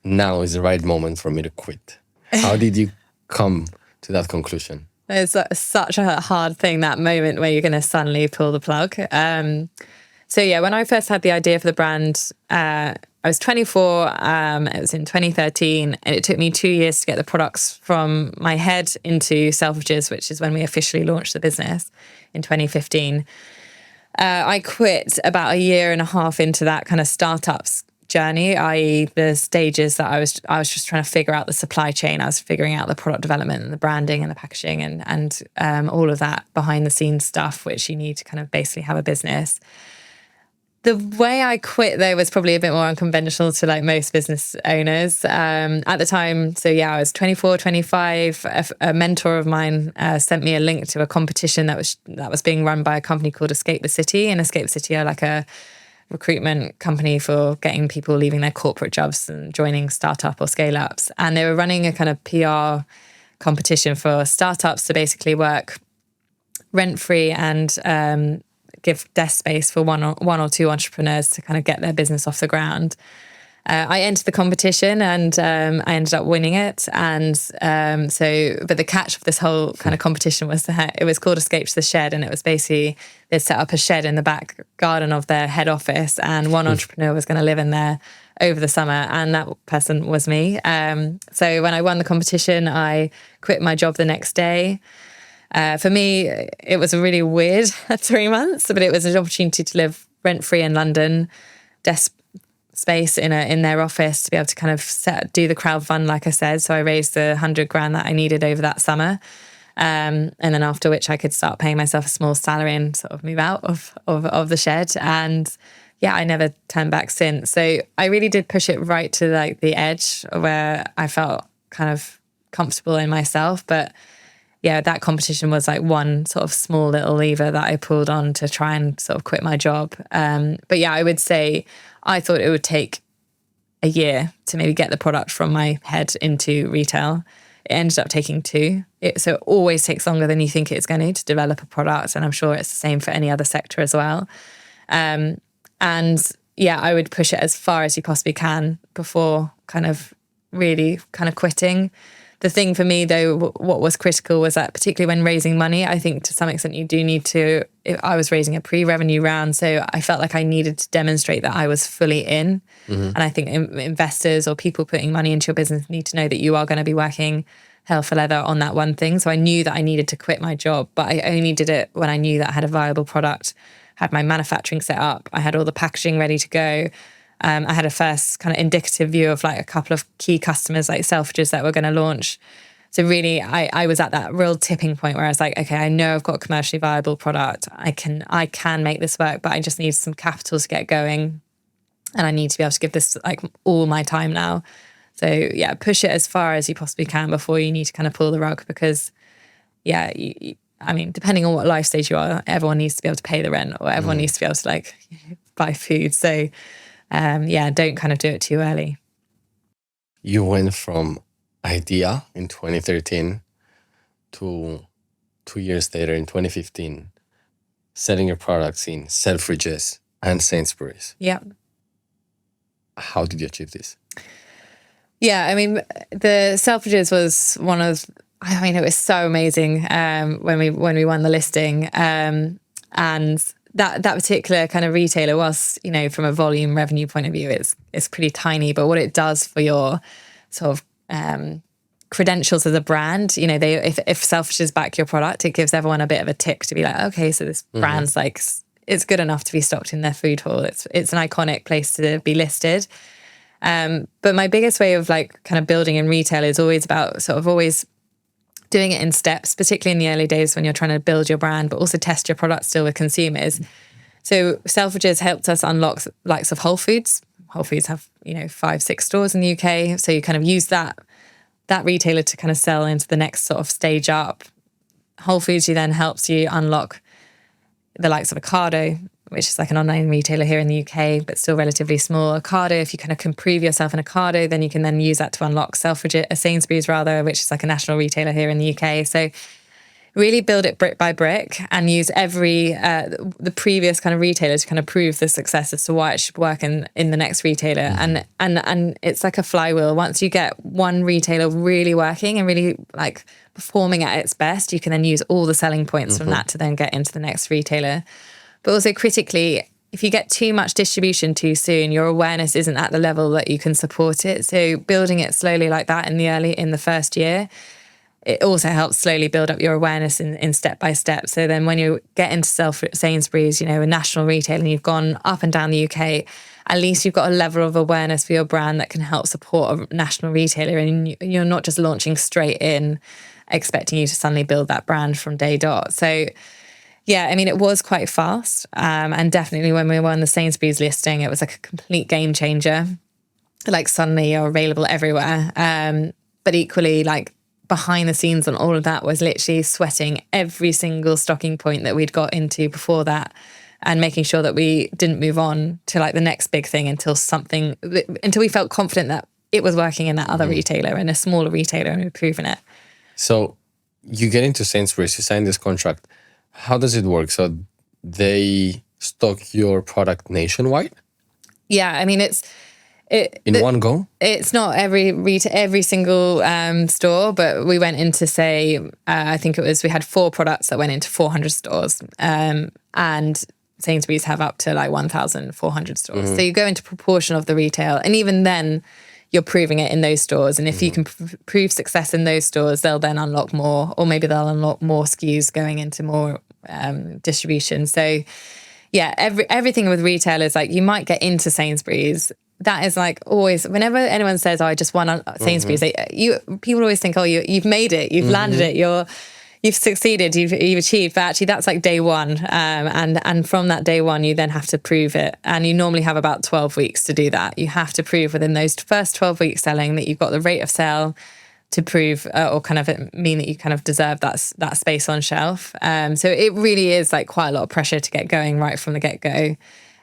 now is the right moment for me to quit? How did you come to that conclusion? It's such a hard thing, that moment where you're going to suddenly pull the plug. So yeah, when I first had the idea for the brand, I was 24. It was in 2013, and it took me 2 years to get the products from my head into Selfridges, which is when we officially launched the business in 2015. I quit about a year and a half into that kind of startups journey, i.e. the stages that I was just trying to figure out the supply chain. I was figuring out the product development and the branding and the packaging and all of that behind the scenes stuff, which you need to kind of basically have a business. The way I quit, though, was probably a bit more unconventional to like most business owners at the time. So yeah, I was 24, 25. A mentor of mine sent me a link to a competition that was being run by a company called Escape the City. And Escape the City are like a recruitment company for getting people leaving their corporate jobs and joining startup or scale ups. And they were running a kind of PR competition for startups to basically work rent free and give desk space for one or two entrepreneurs to kind of get their business off the ground. I entered the competition and I ended up winning it. And but the catch of this whole kind of competition was that it was called Escape to the Shed. And it was basically, they'd set up a shed in the back garden of their head office, and one entrepreneur was going to live in there over the summer. And that person was me. So when I won the competition, I quit my job the next day. For me, it was a really weird 3 months, but it was an opportunity to live rent-free in London, desk space in their office, to be able to kind of do the crowdfund, like I said. So I raised the 100 grand that I needed over that summer. And then after which I could start paying myself a small salary and sort of move out of the shed. And yeah, I never turned back since. So I really did push it right to like the edge where I felt kind of comfortable in myself. But yeah, that competition was like one sort of small little lever that I pulled on to try and sort of quit my job. But yeah, I would say I thought it would take a year to maybe get the product from my head into retail. It ended up taking 2. So it always takes longer than you think it's going to develop a product. And I'm sure it's the same for any other sector as well. And yeah, I would push it as far as you possibly can before kind of really kind of quitting. The thing for me, though, what was critical was that particularly when raising money, I think to some extent you do need to, I was raising a pre-revenue round, so I felt like I needed to demonstrate that I was fully in. And I think investors or people putting money into your business need to know that you are going to be working hell for leather on that one thing. So I knew that I needed to quit my job, but I only did it when I knew that I had a viable product, had my manufacturing set up, I had all the packaging ready to go. I had a first kind of indicative view of like a couple of key customers like Selfridges that were going to launch. So really, I was at that real tipping point where I was like, okay, I know I've got a commercially viable product. I can make this work, but I just need some capital to get going. And I need to be able to give this like all my time now. So yeah, push it as far as you possibly can before you need to kind of pull the rug, because yeah, I mean, depending on what life stage you are, everyone needs to be able to pay the rent, or everyone needs to be able to like buy food. So yeah, don't kind of do it too early. You went from idea in 2013 to 2 years later in 2015, selling your products in Selfridges and Sainsbury's. Yeah. How did you achieve this? Yeah, I mean, the Selfridges was one of, I mean, it was so amazing when we won the listing. And that particular kind of retailer was, you know, from a volume revenue point of view, it's pretty tiny, but what it does for your sort of credentials as a brand, you know, if Selfridges back your product, it gives everyone a bit of a tick to be like, okay, so this brand's like, it's good enough to be stocked in their food hall. It's an iconic place to be listed. But my biggest way of like kind of building in retail is always about sort of always doing it in steps, particularly in the early days when you're trying to build your brand, but also test your product still with consumers. So Selfridges helped us unlock likes of Whole Foods. Whole Foods have, you know, 5-6 stores in the UK. So you kind of use that retailer to kind of sell into the next sort of stage up. Whole Foods then helps you unlock the likes of Ocado, which is like an online retailer here in the UK, but still relatively small. Ocado, if you kind of can prove yourself in Ocado, then you can then use that to unlock Sainsbury's rather, which is like a national retailer here in the UK. So really build it brick by brick and use every, the previous kind of retailer to kind of prove the success as to why it should work in the next retailer. And it's like a flywheel. Once you get one retailer really working and really like performing at its best, you can then use all the selling points from that to then get into the next retailer. But also critically, if you get too much distribution too soon, your awareness isn't at the level that you can support it. So building it slowly like that in the first year, it also helps slowly build up your awareness in step by step. So then when you get into Sainsbury's, you know, a national retailer, and you've gone up and down the UK, at least you've got a level of awareness for your brand that can help support a national retailer. And you're not just launching straight in, expecting you to suddenly build that brand from day dot. So yeah, I mean, it was quite fast. And definitely when we won the Sainsbury's listing, it was like a complete game changer. Like suddenly you're available everywhere. But equally, like behind the scenes on all of that was literally sweating every single stocking point that we'd got into before that. and making sure that we didn't move on to like the next big thing until we felt confident that it was working in that other retailer and a smaller retailer and we've proven it. So you get into Sainsbury's, you sign this contract. How does it work? So they stock your product nationwide? Yeah, I mean, one go? It's not every single store, but we went into, say, I think we had 4 products that went into 400 stores. And Sainsbury's have up to like 1,400 stores. So you go into proportion of the retail. And even then, you're proving it in those stores. And if you can prove success in those stores, they'll then unlock more, or maybe they'll unlock more SKUs going into more distribution. So yeah, everything with retail is like, you might get into Sainsbury's. That is like always, whenever anyone says, oh, I just won Sainsbury's, people always think, oh, you've made it, you've landed it, you've succeeded, you've achieved. But actually that's like day one. And from that day one, you then have to prove it. And you normally have about 12 weeks to do that. You have to prove within those first 12 weeks selling that you've got the rate of sale to prove or kind of mean that you kind of deserve that space on shelf. So it really is like quite a lot of pressure to get going right from the get-go.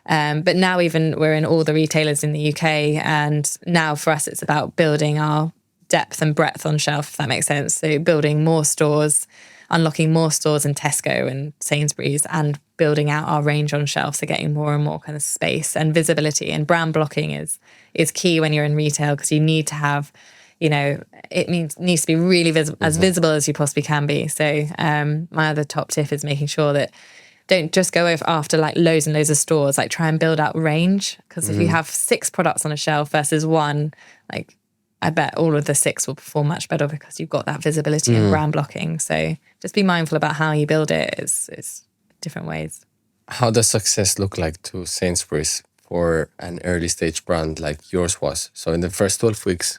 But now even we're in all the retailers in the UK, and now for us it's about building our depth and breadth on shelf, if that makes sense. So building more stores, unlocking more stores in Tesco and Sainsbury's, and building out our range on shelf, so getting more and more kind of space and visibility. And brand blocking is key when you're in retail, because you need to have, it needs to be really visible, as visible as you possibly can be. So my other top tip is making sure that don't just go after like loads and loads of stores, like try and build out range. Because if you have 6 products on a shelf versus 1, like I bet all of the 6 will perform much better because you've got that visibility and brand blocking. So just be mindful about how you build it. It's different ways. How does success look like to Sainsbury's for an early stage brand like yours was? So in the first 12 weeks,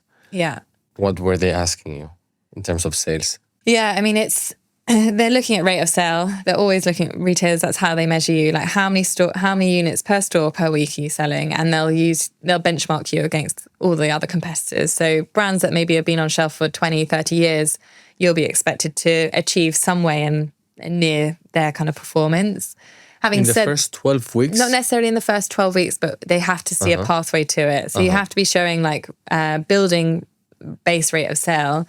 what were they asking you in terms of sales? Yeah, I mean, they're looking at rate of sale. They're always looking at retailers. That's how they measure you. Like how many units per store per week are you selling? And they'll benchmark you against all the other competitors. So brands that maybe have been on shelf for 20, 30 years, you'll be expected to achieve some way in near their kind of performance. Having said, the first 12 weeks? Not necessarily in the first 12 weeks, but they have to see a pathway to it. So you have to be showing like building base rate of sale.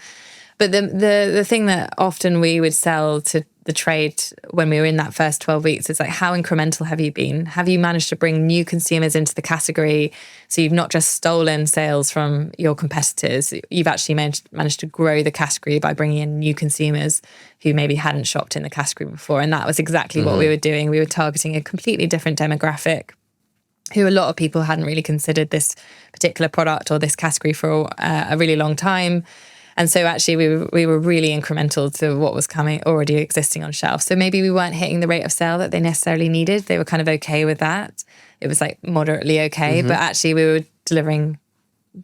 But the thing that often we would sell to the trade when we were in that first 12 weeks is like, how incremental have you been? Have you managed to bring new consumers into the category? So you've not just stolen sales from your competitors. You've actually managed to grow the category by bringing in new consumers who maybe hadn't shopped in the category before. And that was exactly what we were doing. We were targeting a completely different demographic who a lot of people hadn't really considered this particular product or this category for a really long time. And so actually we were really incremental to what was already existing on shelf. So maybe we weren't hitting the rate of sale that they necessarily needed. They were kind of okay with that. It was like moderately okay, but actually we were delivering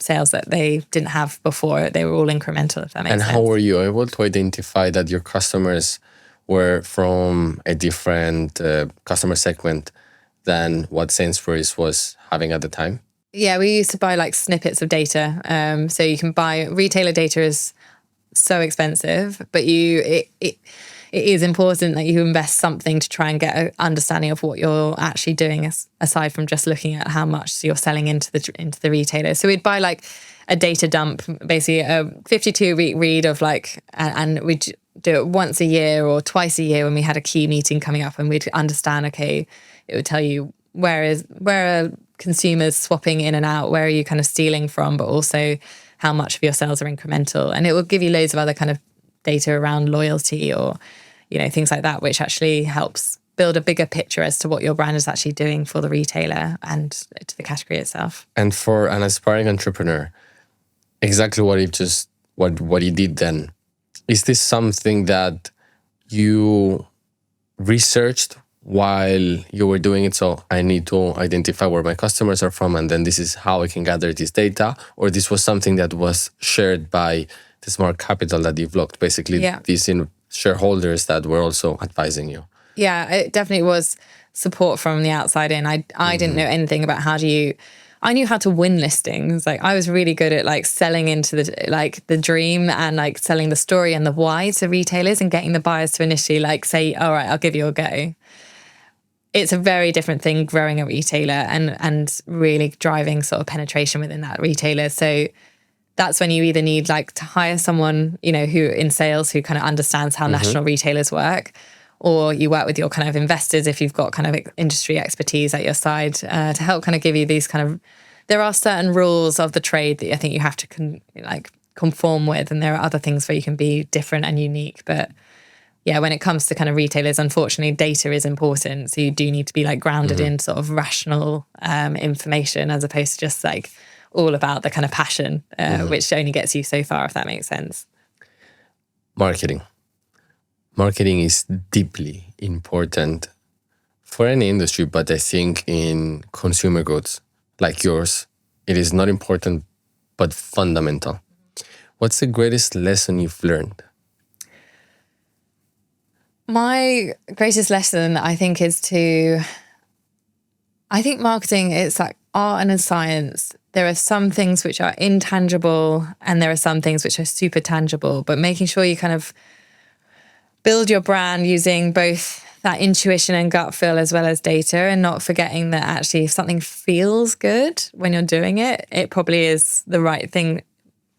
sales that they didn't have before. They were all incremental, if that makes sense. And how were you able to identify that your customers were from a different customer segment than what Sainsbury's was having at the time? Yeah, we used to buy like snippets of data. So you can buy, retailer data is so expensive, but it is important that you invest something to try and get an understanding of what you're actually doing, aside from just looking at how much you're selling into the retailer. So we'd buy like a data dump, basically a 52-week read of like, and we'd do it once a year or twice a year when we had a key meeting coming up, and we'd understand, okay, it would tell you where are consumers swapping in and out, where are you kind of stealing from, but also how much of your sales are incremental. And it will give you loads of other kind of data around loyalty or, things like that, which actually helps build a bigger picture as to what your brand is actually doing for the retailer and to the category itself. And for an aspiring entrepreneur, exactly what you did then, is this something that you researched while you were doing it? So I need to identify where my customers are from, and then this is how I can gather this data? Or this was something that was shared by the smart capital that you've looked, basically these shareholders that were also advising you? Yeah, it definitely was support from the outside in. I didn't know anything about I knew how to win listings. Like I was really good at like selling into the dream and like selling the story and the why to retailers and getting the buyers to initially like say, all right, I'll give you a go. it's a very different thing growing a retailer and really driving sort of penetration within that retailer. So that's when you either need like to hire someone, you know, who in sales who kind of understands how national retailers work, or you work with your kind of investors if you've got kind of industry expertise at your side to help kind of give you these kind of, there are certain rules of the trade that I think you have to conform with, and there are other things where you can be different and unique. But yeah, when it comes to kind of retailers, unfortunately, data is important. So you do need to be like grounded in sort of rational information, as opposed to just like all about the kind of passion, which only gets you so far, if that makes sense. Marketing is deeply important for any industry, but I think in consumer goods like yours, it is not important, but fundamental. What's the greatest lesson you've learned? My greatest lesson, I think, I think marketing, it's like art and a science. There are some things which are intangible and there are some things which are super tangible, but making sure you kind of build your brand using both that intuition and gut feel as well as data, and not forgetting that actually if something feels good when you're doing it, it probably is the right thing,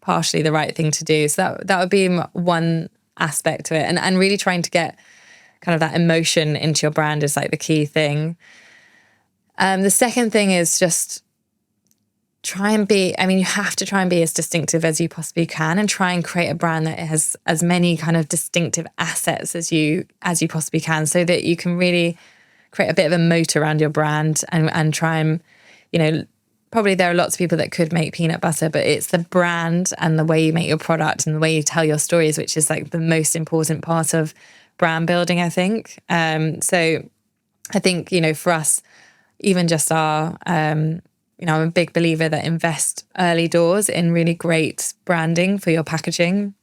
partially the right thing to do. So that would be one aspect to it. And really trying to get kind of that emotion into your brand is like the key thing. The second thing is just you have to try and be as distinctive as you possibly can, and try and create a brand that has as many kind of distinctive assets as you possibly can, so that you can really create a bit of a moat around your brand and try and, you know, probably there are lots of people that could make peanut butter, but it's the brand and the way you make your product and the way you tell your stories, which is like the most important part of brand building, I think. So I think, you know, for us, even just our, you know, I'm a big believer that invest early doors in really great branding for your packaging,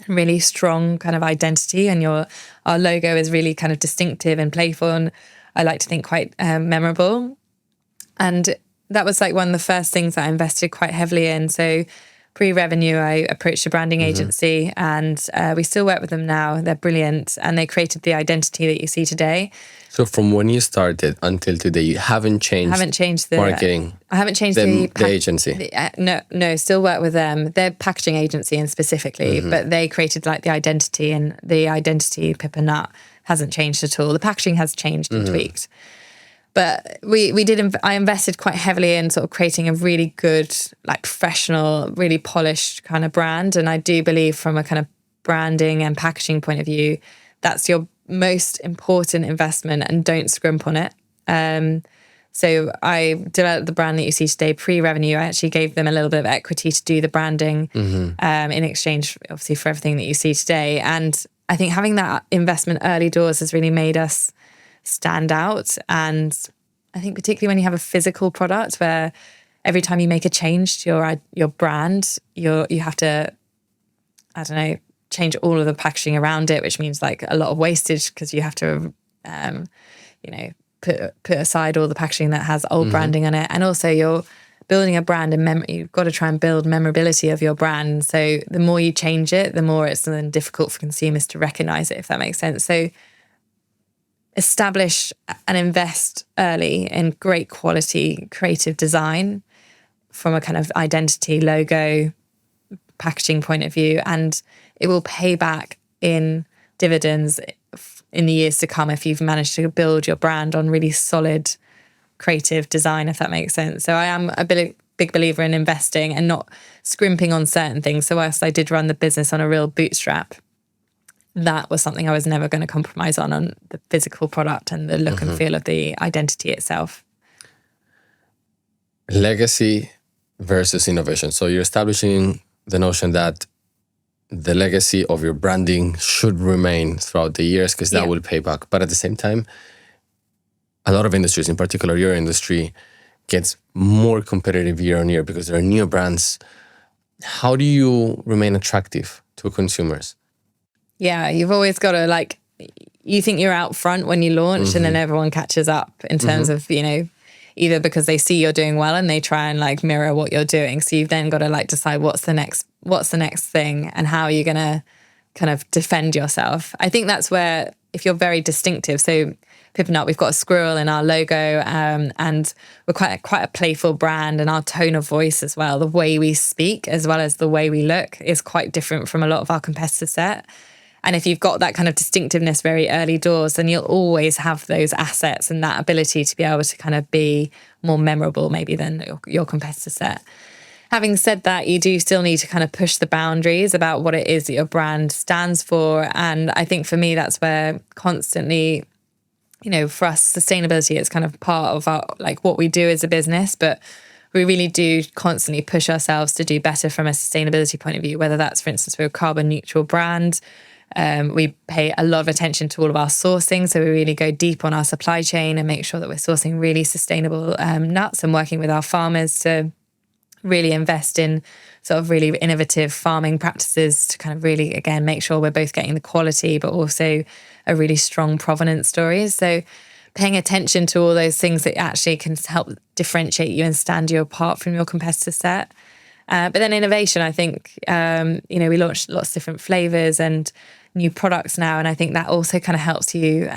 really strong kind of identity, and our logo is really kind of distinctive and playful, and I like to think quite memorable. And that was like one of the first things that I invested quite heavily in. So pre-revenue, I approached a branding agency, and we still work with them now. They're brilliant, and they created the identity that you see today. So from when you started until today, you haven't changed the marketing. I haven't changed the agency. No, still work with them. They're packaging agency and specifically, but they created like the identity, and the identity Pip Nut hasn't changed at all. The packaging has changed and tweaked. But I invested quite heavily in sort of creating a really good, like professional, really polished kind of brand. And I do believe from a kind of branding and packaging point of view, that's your most important investment, and don't scrimp on it. So I developed the brand that you see today pre-revenue. I actually gave them a little bit of equity to do the branding in exchange, obviously, for everything that you see today. And I think having that investment early doors has really made us stand out. And I think particularly when you have a physical product where every time you make a change to your brand, you have to, I don't know, change all of the packaging around it, which means like a lot of wastage, because you have to, you know, put aside all the packaging that has old branding on it. And also you're building a brand, and you've got to try and build memorability of your brand. So the more you change it, the more it's then difficult for consumers to recognize it, if that makes sense. So establish and invest early in great quality creative design from a kind of identity, logo, packaging point of view, and it will pay back in dividends in the years to come if you've managed to build your brand on really solid creative design, if that makes sense. So I am a big believer in investing and not scrimping on certain things. So whilst I did run the business on a real bootstrap, that was something I was never going to compromise on the physical product and the look and feel of the identity itself. Legacy versus innovation. So you're establishing the notion that the legacy of your branding should remain throughout the years, because that will pay back. But at the same time, a lot of industries, in particular your industry, gets more competitive year on year because there are new brands. How do you remain attractive to consumers? Yeah, you've always got to, like, you think you're out front when you launch, and then everyone catches up in terms of, you know, either because they see you're doing well and they try and like mirror what you're doing. So you've then got to like decide what's the next thing, and how are you going to kind of defend yourself. I think that's where, if you're very distinctive, so Pip Nut, we've got a squirrel in our logo, and we're quite a playful brand, and our tone of voice as well, the way we speak as well as the way we look is quite different from a lot of our competitor set. And if you've got that kind of distinctiveness very early doors, then you'll always have those assets and that ability to be able to kind of be more memorable maybe than your competitor set. Having said that, you do still need to kind of push the boundaries about what it is that your brand stands for. And I think for me, that's where constantly, for us, sustainability is kind of part of our, like, what we do as a business, but we really do constantly push ourselves to do better from a sustainability point of view, whether that's, for instance, we're a carbon neutral brand. We pay a lot of attention to all of our sourcing. So we really go deep on our supply chain and make sure that we're sourcing really sustainable nuts and working with our farmers to really invest in sort of really innovative farming practices to kind of really, again, make sure we're both getting the quality, but also a really strong provenance story. So paying attention to all those things that actually can help differentiate you and stand you apart from your competitor set. But then innovation, I think, we launched lots of different flavors and new products now. And I think that also kind of helps you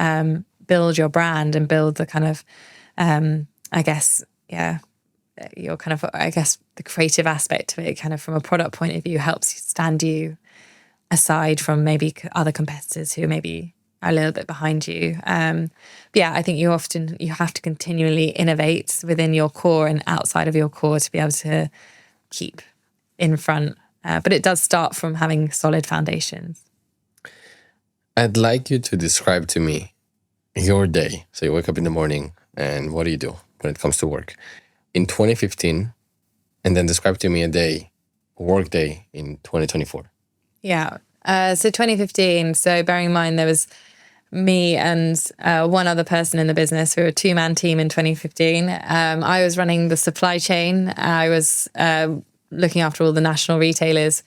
build your brand and build the kind of, your kind of, the creative aspect of it, kind of from a product point of view, helps stand you aside from maybe other competitors who maybe are a little bit behind you. I think you have to continually innovate within your core and outside of your core to be able to keep in front. But it does start from having solid foundations. I'd like you to describe to me your day. So you wake up in the morning and what do you do when it comes to work? In 2015, and then describe to me a work day in 2024. Yeah. So 2015, so bearing in mind there was me and one other person in the business. We were a two-man team in 2015. I was running the supply chain. I was looking after all the national retailers.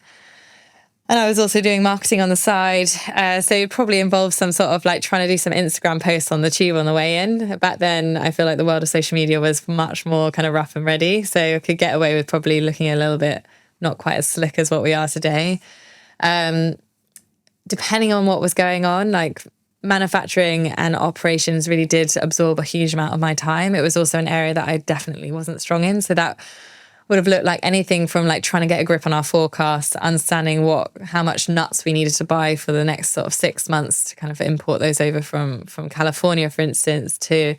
And I was also doing marketing on the side. So it probably involved some sort of like trying to do some Instagram posts on the tube on the way in. Back then, I feel like the world of social media was much more kind of rough and ready. So I could get away with probably looking a little bit not quite as slick as what we are today. Depending on what was going on, like manufacturing and operations really did absorb a huge amount of my time. It was also an area that I definitely wasn't strong in. So that would have looked like anything from like trying to get a grip on our forecast, understanding how much nuts we needed to buy for the next sort of 6 months to kind of import those over from California, for instance, to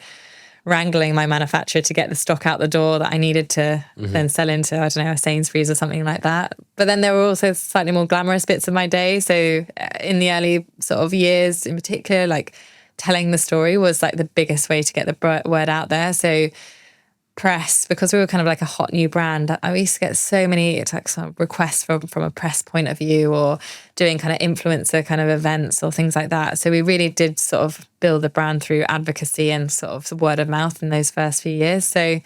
wrangling my manufacturer to get the stock out the door that I needed to then sell into, I don't know, a Sainsbury's or something like that. But then there were also slightly more glamorous bits of my day. So in the early sort of years in particular, like telling the story was like the biggest way to get the word out there. So press, because we were kind of like a hot new brand, I used to get so many sort of requests from a press point of view, or doing kind of influencer kind of events or things like that. So we really did sort of build the brand through advocacy and sort of word of mouth in those first few years. So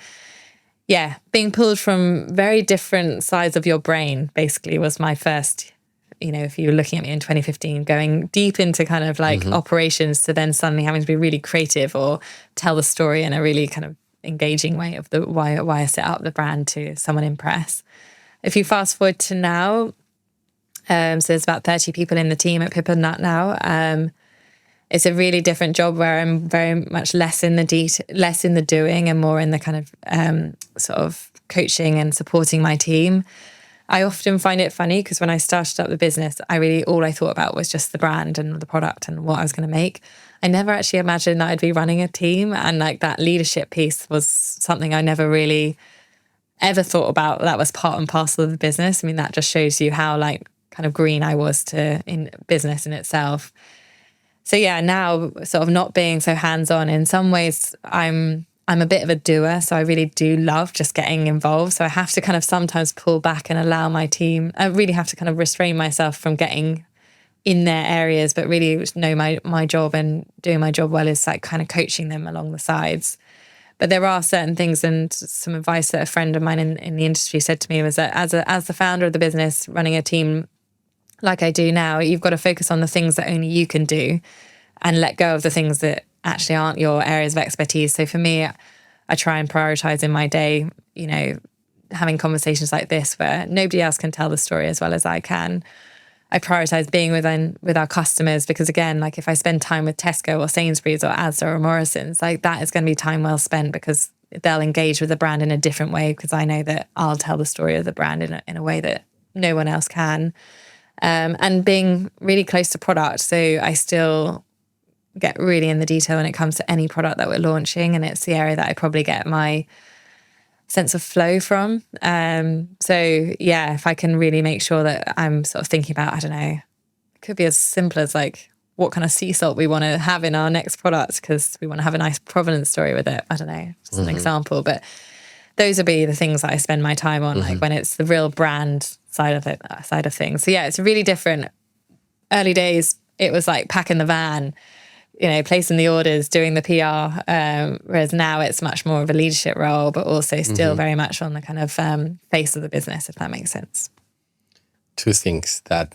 yeah, being pulled from very different sides of your brain basically was my first, if you were looking at me in 2015, going deep into kind of like operations to then suddenly having to be really creative or tell the story in a really kind of engaging way of the why I set up the brand to someone impress. If you fast forward to now, so there's about 30 people in the team at Pip Nut now. It's a really different job where I'm very much less in the doing and more in the kind of sort of coaching and supporting my team. I often find it funny because when I started up the business, all I thought about was just the brand and the product and what I was going to make. I never actually imagined that I'd be running a team, and like that leadership piece was something I never really ever thought about. That was part and parcel of the business. I mean, that just shows you how like kind of green I was in business in itself. So yeah, now sort of not being so hands-on, in some ways I'm a bit of a doer, so I really do love just getting involved. So I have to kind of sometimes pull back and allow my team. I really have to kind of restrain myself from getting in their areas, but really know my job, and doing my job well is like kind of coaching them along the sides. But there are certain things, and some advice that a friend of mine in the industry said to me was that as the founder of the business, running a team like I do now, you've got to focus on the things that only you can do and let go of the things that actually aren't your areas of expertise. So for me, I try and prioritize in my day, having conversations like this where nobody else can tell the story as well as I can. I prioritize being with our customers, because again, like if I spend time with Tesco or Sainsbury's or Asda or Morrison's, like that is going to be time well spent, because they'll engage with the brand in a different way, because I know that I'll tell the story of the brand in a way that no one else can. And being really close to product. So I still get really in the detail when it comes to any product that we're launching, and it's the area that I probably get my sense of flow from. So yeah, if I can really make sure that I'm sort of thinking about, I don't know, it could be as simple as like what kind of sea salt we want to have in our next product, because we want to have a nice provenance story with it. I don't know, just an example, but those would be the things that I spend my time on, like when it's the real brand side of things. So yeah, it's really different. Early days, it was like packing the van, you know, placing the orders, doing the PR, whereas now it's much more of a leadership role, but also still very much on the kind of face of the business, if that makes sense. Two things that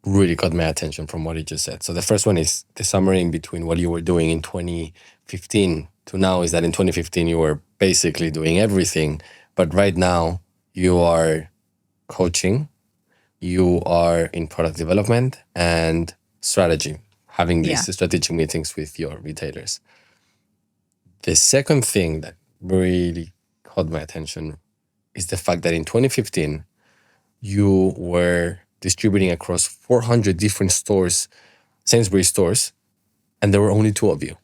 really caught my attention from what you just said. So the first one is the summary in between what you were doing in 2015 to now, is that in 2015 you were basically doing everything, but right now you are coaching, you are in product development and strategy, having these strategic meetings with your retailers. The second thing that really caught my attention is the fact that in 2015, you were distributing across 400 different stores, Sainsbury stores, and there were only 2 of you.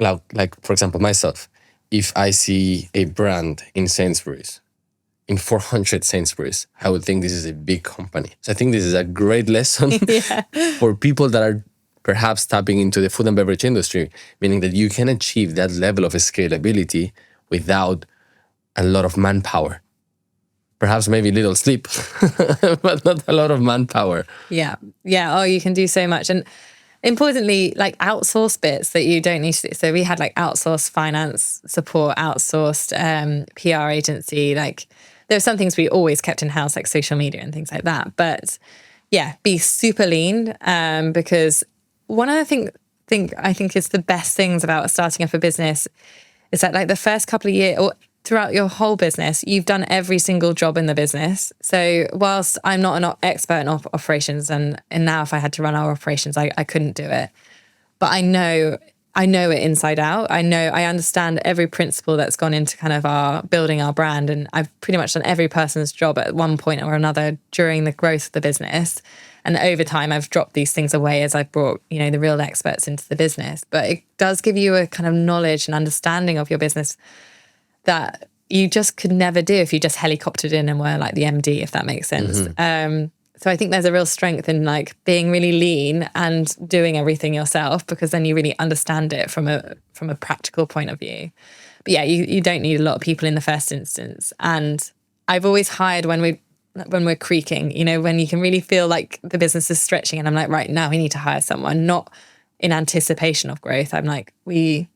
Like, for example, myself, if I see a brand in Sainsbury's, in 400 Sainsbury's, I would think this is a big company. So I think this is a great lesson for people that are perhaps tapping into the food and beverage industry, meaning that you can achieve that level of scalability without a lot of manpower. Perhaps maybe little sleep, but not a lot of manpower. Yeah. Oh, you can do so much. And importantly, like outsource bits that you don't need to do. So we had like outsourced finance support, outsourced PR agency. Like there were some things we always kept in-house, like social media and things like that. But yeah, be super lean, because one of the I think is the best things about starting up a business is that like the first couple of years, or throughout your whole business, you've done every single job in the business. So whilst I'm not an expert in operations, and now if I had to run our operations, I couldn't do it. But I know it inside out. I understand every principle that's gone into kind of building our brand. And I've pretty much done every person's job at one point or another during the growth of the business. And over time, I've dropped these things away as I've brought, you know, the real experts into the business. But it does give you a kind of knowledge and understanding of your business that you just could never do if you just helicoptered in and were like the MD, if that makes sense. So I think there's a real strength in like being really lean and doing everything yourself, because then you really understand it from a practical point of view. But yeah, you don't need a lot of people in the first instance. And I've always hired when we're creaking, you know, when you can really feel like the business is stretching, and I'm like, right, now we need to hire someone, not in anticipation of growth. I'm like, we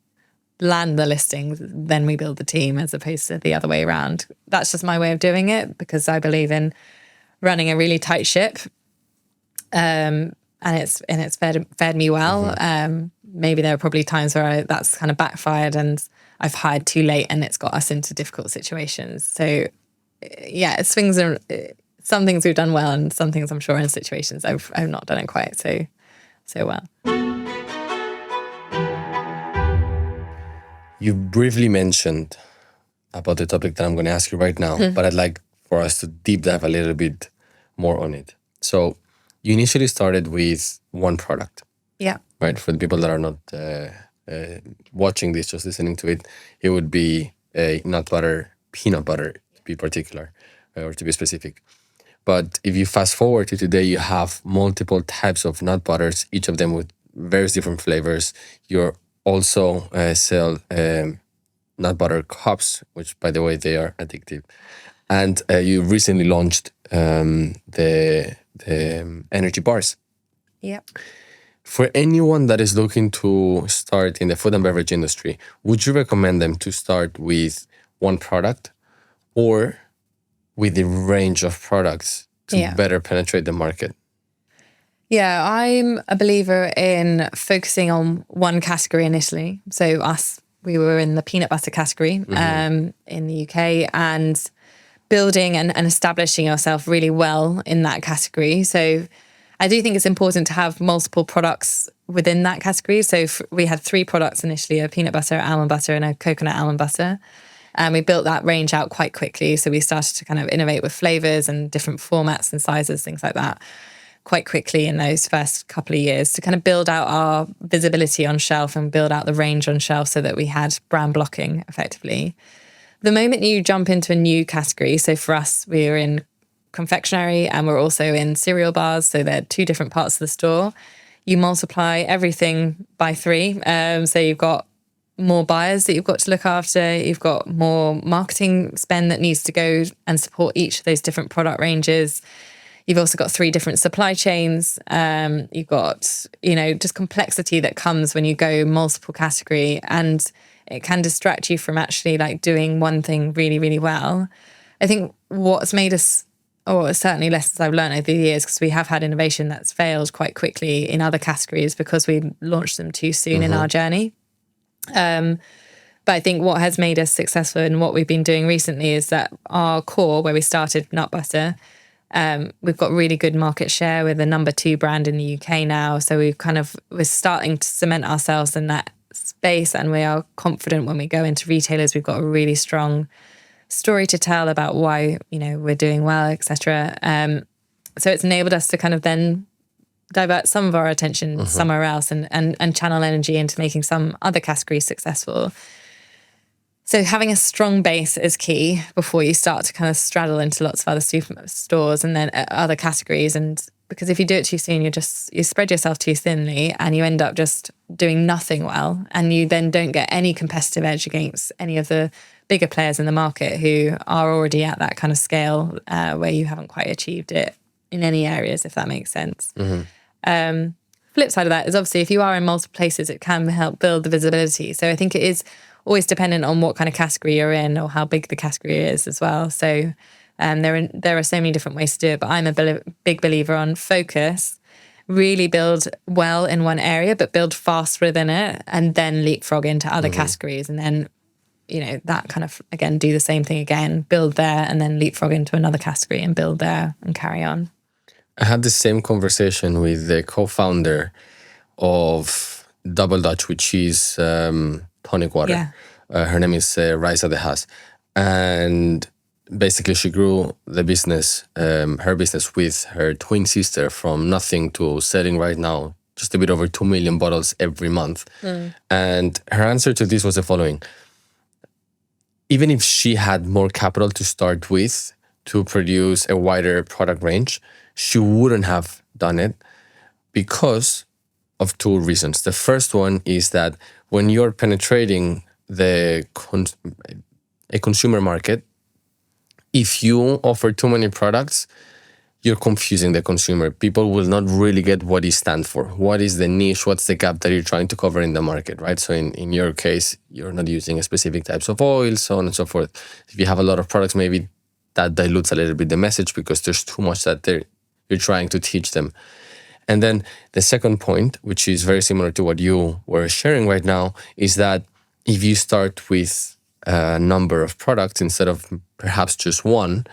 land the listings, then we build the team, as opposed to the other way around. That's just my way of doing it, because I believe in running a really tight ship, and it's fared me well. Maybe there are probably times where that's kind of backfired, and I've hired too late, and it's got us into difficult situations. So yeah, it swings. Some things we've done well, and some things I'm sure in situations I've not done it quite so well. You briefly mentioned about the topic that I'm going to ask you right now, but I'd like for us to deep dive a little bit more on it. So you initially started with one product. Yeah. Right? For the people that are not watching this, just listening to it, it would be a nut butter, peanut butter, to be particular, or to be specific. But if you fast forward to today, you have multiple types of nut butters, each of them with various different flavors. You're also sell nut butter cups, which, by the way, they are addictive. And you recently launched the energy bars. Yeah. For anyone that is looking to start in the food and beverage industry, would you recommend them to start with one product or with the range of products to better penetrate the market? Yeah, I'm a believer in focusing on one category initially. So we were in the peanut butter category in the UK, and building and establishing yourself really well in that category. So I do think it's important to have multiple products within that category. So we had 3 products initially, a peanut butter, almond butter, and a coconut almond butter. And we built that range out quite quickly. So we started to kind of innovate with flavors and different formats and sizes, things like that, quite quickly in those first couple of years to kind of build out our visibility on shelf and build out the range on shelf so that we had brand blocking effectively. The moment you jump into a new category, so for us, we were in confectionery and we're also in cereal bars, so they're 2 different parts of the store. You multiply everything by 3. So you've got more buyers that you've got to look after. You've got more marketing spend that needs to go and support each of those different product ranges. You've also got 3 different supply chains. You've got, just complexity that comes when you go multiple category, and it can distract you from actually like doing one thing really, really well. I think what's made us, or certainly lessons I've learned over the years, because we have had innovation that's failed quite quickly in other categories because we launched them too soon in our journey. But I think what has made us successful in what we've been doing recently is that our core, where we started nut butter, we've got really good market share. We're the number 2 brand in the UK now. So we're starting to cement ourselves in that space, and we are confident when we go into retailers. We've got a really strong story to tell about why, we're doing well, etc. So it's enabled us to kind of then divert some of our attention somewhere else and channel energy into making some other categories successful. So having a strong base is key before you start to kind of straddle into lots of other stores and then other categories. And because if you do it too soon, you spread yourself too thinly and you end up just doing nothing well. And you then don't get any competitive edge against any of the bigger players in the market who are already at that kind of scale where you haven't quite achieved it in any areas, if that makes sense. Flip side of that is obviously if you are in multiple places, it can help build the visibility. So I think it is always dependent on what kind of category you're in or how big the category is as well. So there are so many different ways to do it, but I'm a big believer on focus, really build well in one area, but build fast within it and then leapfrog into other categories. And then, that kind of, again, do the same thing again, build there and then leapfrog into another category and build there and carry on. I had the same conversation with the co-founder of Double Dutch, which is tonic water. Yeah. Her name is Raisa De Haas. And basically she grew the business, her business with her twin sister from nothing to selling right now just a bit over 2 million bottles every month. And her answer to this was the following. Even if she had more capital to start with to produce a wider product range, she wouldn't have done it because of 2 reasons. The first one is that when you're penetrating a consumer market, if you offer too many products, you're confusing the consumer. People will not really get what it stands for. What is the niche? What's the gap that you're trying to cover in the market, right? So in your case, you're not using a specific types of oil, so on and so forth. If you have a lot of products, maybe that dilutes a little bit the message because there's too much that you're trying to teach them. And then the second point, which is very similar to what you were sharing right now, is that if you start with a number of products instead of perhaps just one,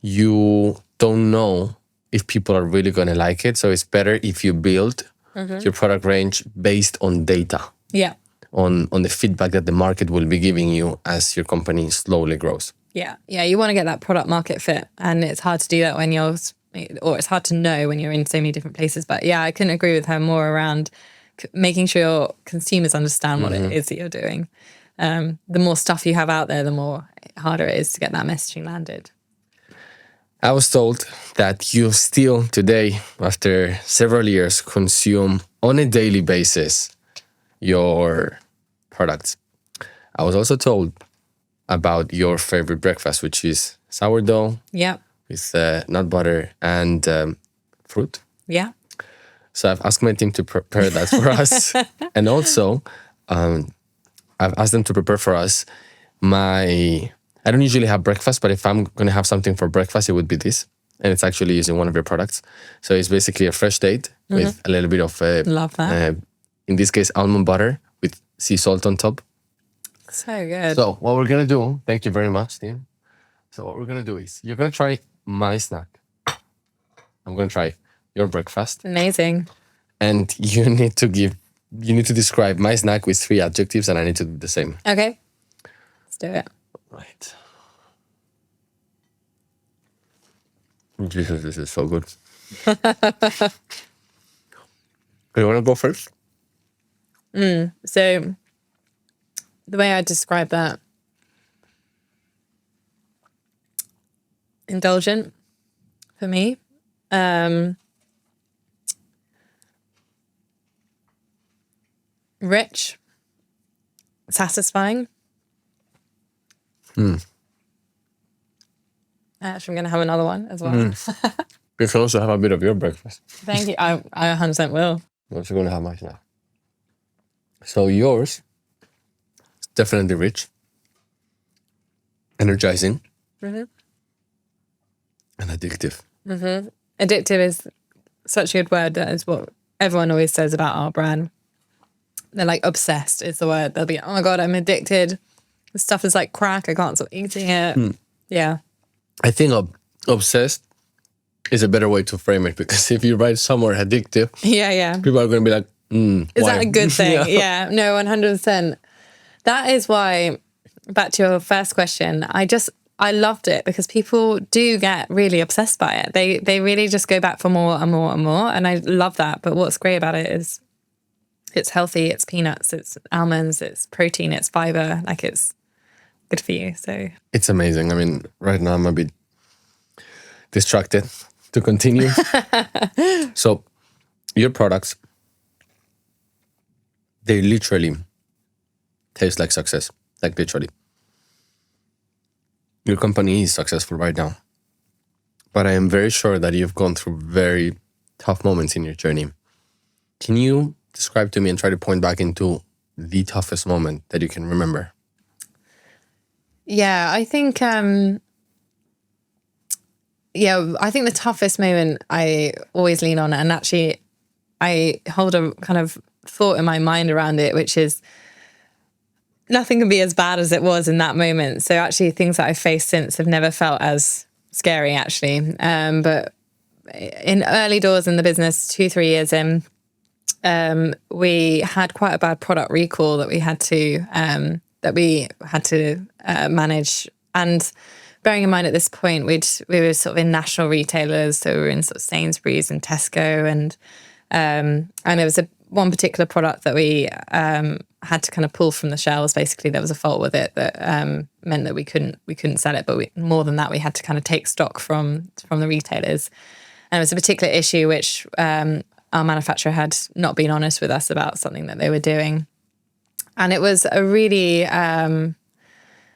you don't know if people are really going to like it. So it's better if you build your product range based on data. Yeah. On the feedback that the market will be giving you as your company slowly grows. Yeah. Yeah. You want to get that product market fit. And it's hard to do that when it's hard to know when you're in so many different places. But yeah, I couldn't agree with her more around making sure your consumers understand what it is that you're doing. The more stuff you have out there, the more harder it is to get that messaging landed. I was told that you still today, after several years, consume on a daily basis your products. I was also told about your favorite breakfast, which is sourdough. Yeah. With nut butter and fruit. Yeah. So I've asked my team to prepare that for us. And also, I've asked them to prepare for us I don't usually have breakfast, but if I'm going to have something for breakfast, it would be this. And it's actually using one of your products. So it's basically a fresh date with a little bit of, love that. In this case, almond butter with sea salt on top. So good. So what we're going to do, thank you very much, Tim. So what we're gonna do is you're gonna try my snack. I'm gonna try your breakfast, Amazing. and you need to describe my snack with 3 adjectives, and I need to do the same. Okay. Let's do it. Right. Jesus, this is so good. You want to go first? So the way I describe that, indulgent for me. Rich, satisfying. Actually, I'm going to have another one as well. You can also have a bit of your breakfast. Thank you. I 100% will. I'm also going to have my snack. So yours is definitely rich, energizing, Mm-hmm. and addictive. Addictive is such a good word. That is what everyone always says about our brand. They're like obsessed is the word. They'll be, oh my God, I'm addicted. This stuff is like crack. I can't stop eating it. Yeah. I think obsessed is a better way to frame it, because if you write somewhere addictive, Yeah. people are going to be like, Is why? that a good thing? Yeah. Yeah. No, 100%. That is why, back to your first question, I loved it because people do get really obsessed by it. They really just go back for more and more and more. And I love that. But what's great about it is it's healthy, it's peanuts, it's almonds, it's protein, it's fiber. Like, it's good for you. So It's amazing. I mean, right now I'm a bit distracted to continue. So your products, they literally taste like success, like literally. Your company is successful right now, but I am very sure that you've gone through very tough moments in your journey. Can you describe to me and try to point back into the toughest moment that you can remember? yeah, I think I think the toughest moment I always lean on, and actually I hold a kind of thought in my mind around it, which is nothing can be as bad as it was in that moment. So actually things that I've faced since have never felt as scary, actually. But in early doors in the business, 2-3 years in, we had quite a bad product recall that we had to manage. And bearing in mind at this point, we were sort of in national retailers, so we were in sort of Sainsbury's and Tesco, and there was one particular product that we had to kind of pull from the shelves. Basically, there was a fault with it that meant that we couldn't sell it. But more than that, we had to kind of take stock from the retailers, and it was a particular issue which our manufacturer had not been honest with us about something that they were doing. And it was a really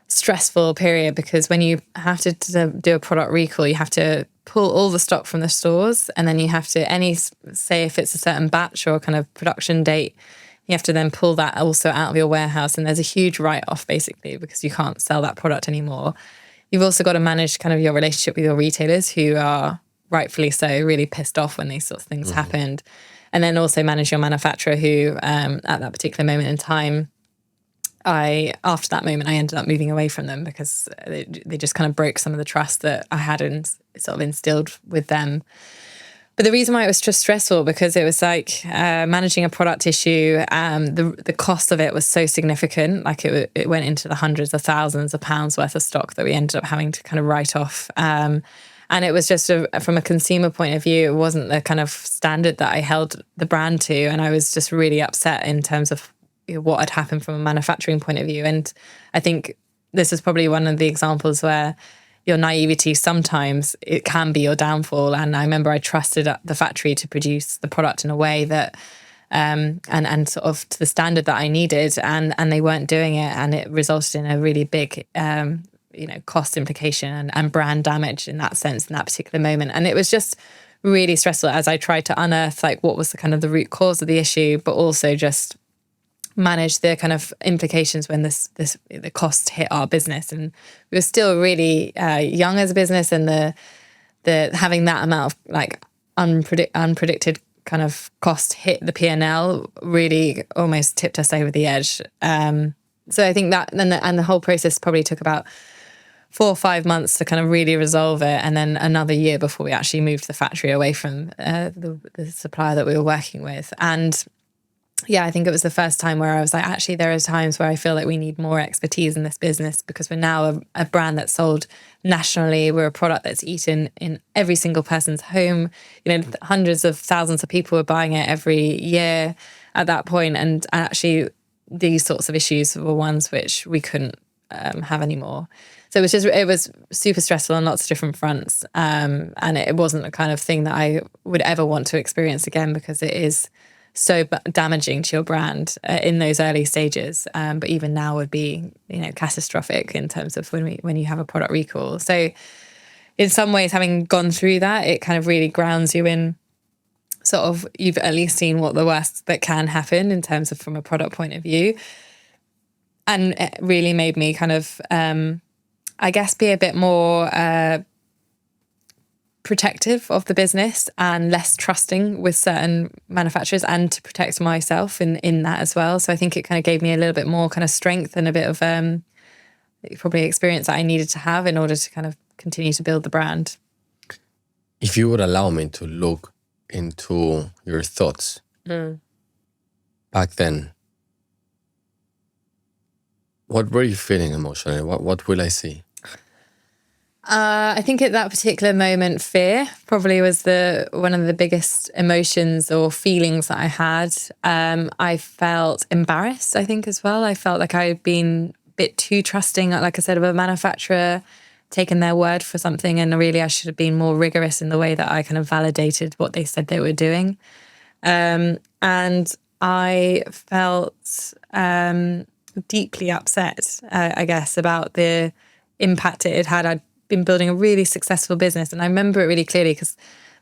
stressful period, because when you have to do a product recall, you have to pull all the stock from the stores, and then you have to, say if it's a certain batch or kind of production date, you have to then pull that also out of your warehouse, and there's a huge write-off basically because you can't sell that product anymore. You've also got to manage kind of your relationship with your retailers, who are rightfully so really pissed off when these sorts of things happened. And then also manage your manufacturer, who at that particular moment in time, after that moment, I ended up moving away from them because they just kind of broke some of the trust that I had sort of instilled with them. But the reason why it was just stressful, because it was like managing a product issue. The cost of it was so significant, like it went into the hundreds of thousands of pounds worth of stock that we ended up having to kind of write off. And it was just from a consumer point of view, it wasn't the kind of standard that I held the brand to, and I was just really upset in terms of what had happened from a manufacturing point of view. And I think this is probably one of the examples where your naivety, sometimes it can be your downfall. And I remember I trusted the factory to produce the product in a way that, and sort of to the standard that I needed, and they weren't doing it. And it resulted in a really big, cost implication and brand damage in that sense, in that particular moment. And it was just really stressful as I tried to unearth like what was the kind of the root cause of the issue, but also just manage the kind of implications when the cost hit our business. And we were still really young as a business, and the having that amount of like unpredicted kind of cost hit the P&L really almost tipped us over the edge. So I think that and the whole process probably took about 4 or 5 months to kind of really resolve it, and then another year before we actually moved the factory away from the supplier that we were working with. And yeah, I think it was the first time where I was like, actually, there are times where I feel like we need more expertise in this business, because we're now a brand that's sold nationally. We're a product that's eaten in every single person's home. You know, hundreds of thousands of people were buying it every year at that point. And actually, these sorts of issues were ones which we couldn't have anymore. So it was super stressful on lots of different fronts. And it wasn't the kind of thing that I would ever want to experience again, because it is so damaging to your brand in those early stages. But even now would be, you know, catastrophic in terms of when you have a product recall. So in some ways, having gone through that, it kind of really grounds you in sort of, you've at least seen what the worst that can happen in terms of from a product point of view. And it really made me kind of, I guess, be a bit more protective of the business and less trusting with certain manufacturers, and to protect myself in that as well. So I think it kind of gave me a little bit more kind of strength and a bit of probably experience that I needed to have in order to kind of continue to build the brand. If you would allow me to look into your thoughts back then, what were you feeling emotionally? What will I see? I think at that particular moment, fear probably was one of the biggest emotions or feelings that I had. I felt embarrassed, I think, as well. I felt like I had been a bit too trusting, like I said, of a manufacturer, taken their word for something, and really I should have been more rigorous in the way that I kind of validated what they said they were doing. And I felt deeply upset, I guess, about the impact it had. I'd been building a really successful business, and I remember it really clearly because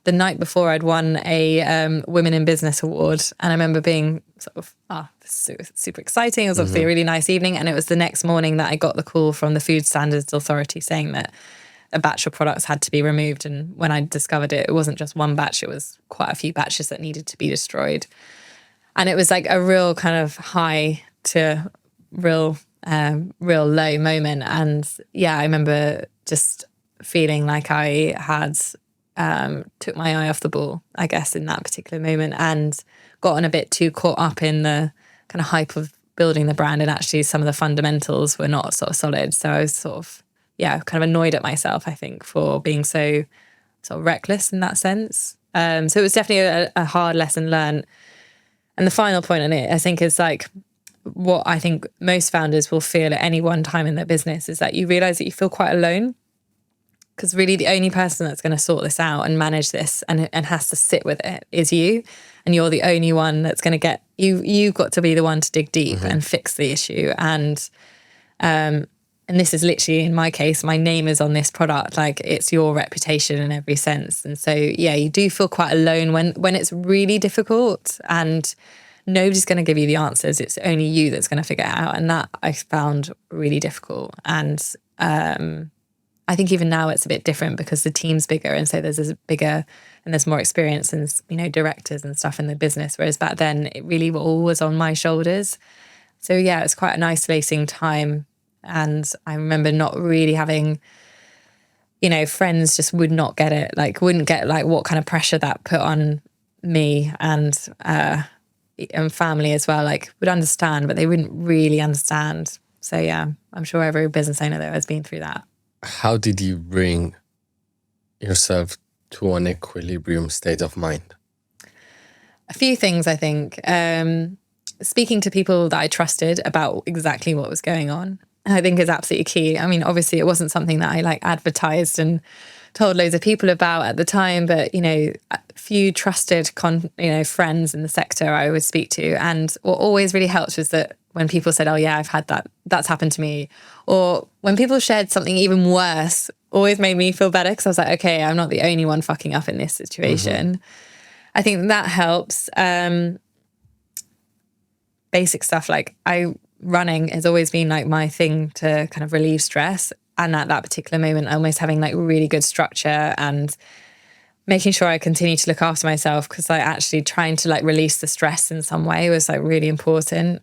the night before I'd won a Women in Business award, and I remember being sort of, this is super exciting. It was obviously a really nice evening, and it was the next morning that I got the call from the Food Standards Authority saying that a batch of products had to be removed. And when I discovered it, it wasn't just one batch, it was quite a few batches that needed to be destroyed. And it was like a real kind of high to real low moment. And yeah, I remember just feeling like I had took my eye off the ball, I guess, in that particular moment, and gotten a bit too caught up in the kind of hype of building the brand, and actually some of the fundamentals were not sort of solid. So I was sort of, kind of annoyed at myself, I think, for being so sort of reckless in that sense. So it was definitely a hard lesson learned. And the final point on it, I think, is like what I think most founders will feel at any one time in their business is that you realize that you feel quite alone, because really the only person that's going to sort this out and manage this and has to sit with it is you. And you're the only one that's going to get, you've got to be the one to dig deep and fix the issue. And this is literally, in my case, my name is on this product. Like, it's your reputation in every sense. And so, yeah, you do feel quite alone when it's really difficult and nobody's going to give you the answers. It's only you that's going to figure it out. And that I found really difficult. And I think even now it's a bit different because the team's bigger. And so there's bigger and there's more experience and, directors and stuff in the business. Whereas back then it really all was on my shoulders. So yeah, it was quite an isolating time. And I remember not really having, friends just would not get it. Like, wouldn't get like what kind of pressure that put on me, and family as well, like would understand, but they wouldn't really understand. So yeah, I'm sure every business owner though has been through that. How did you bring yourself to an equilibrium state of mind? A few things, I think. Speaking to people that I trusted about exactly what was going on, I think is absolutely key. I mean, obviously it wasn't something that I like advertised and told loads of people about at the time, but, a few trusted, friends in the sector I would speak to. And what always really helped was that when people said, oh yeah, I've had that's happened to me. Or when people shared something even worse, always made me feel better, because I was like, okay, I'm not the only one fucking up in this situation. I think that helps. Basic stuff like running has always been like my thing to kind of relieve stress. And at that particular moment, almost having like really good structure and making sure I continue to look after myself, because like actually trying to like release the stress in some way was like really important.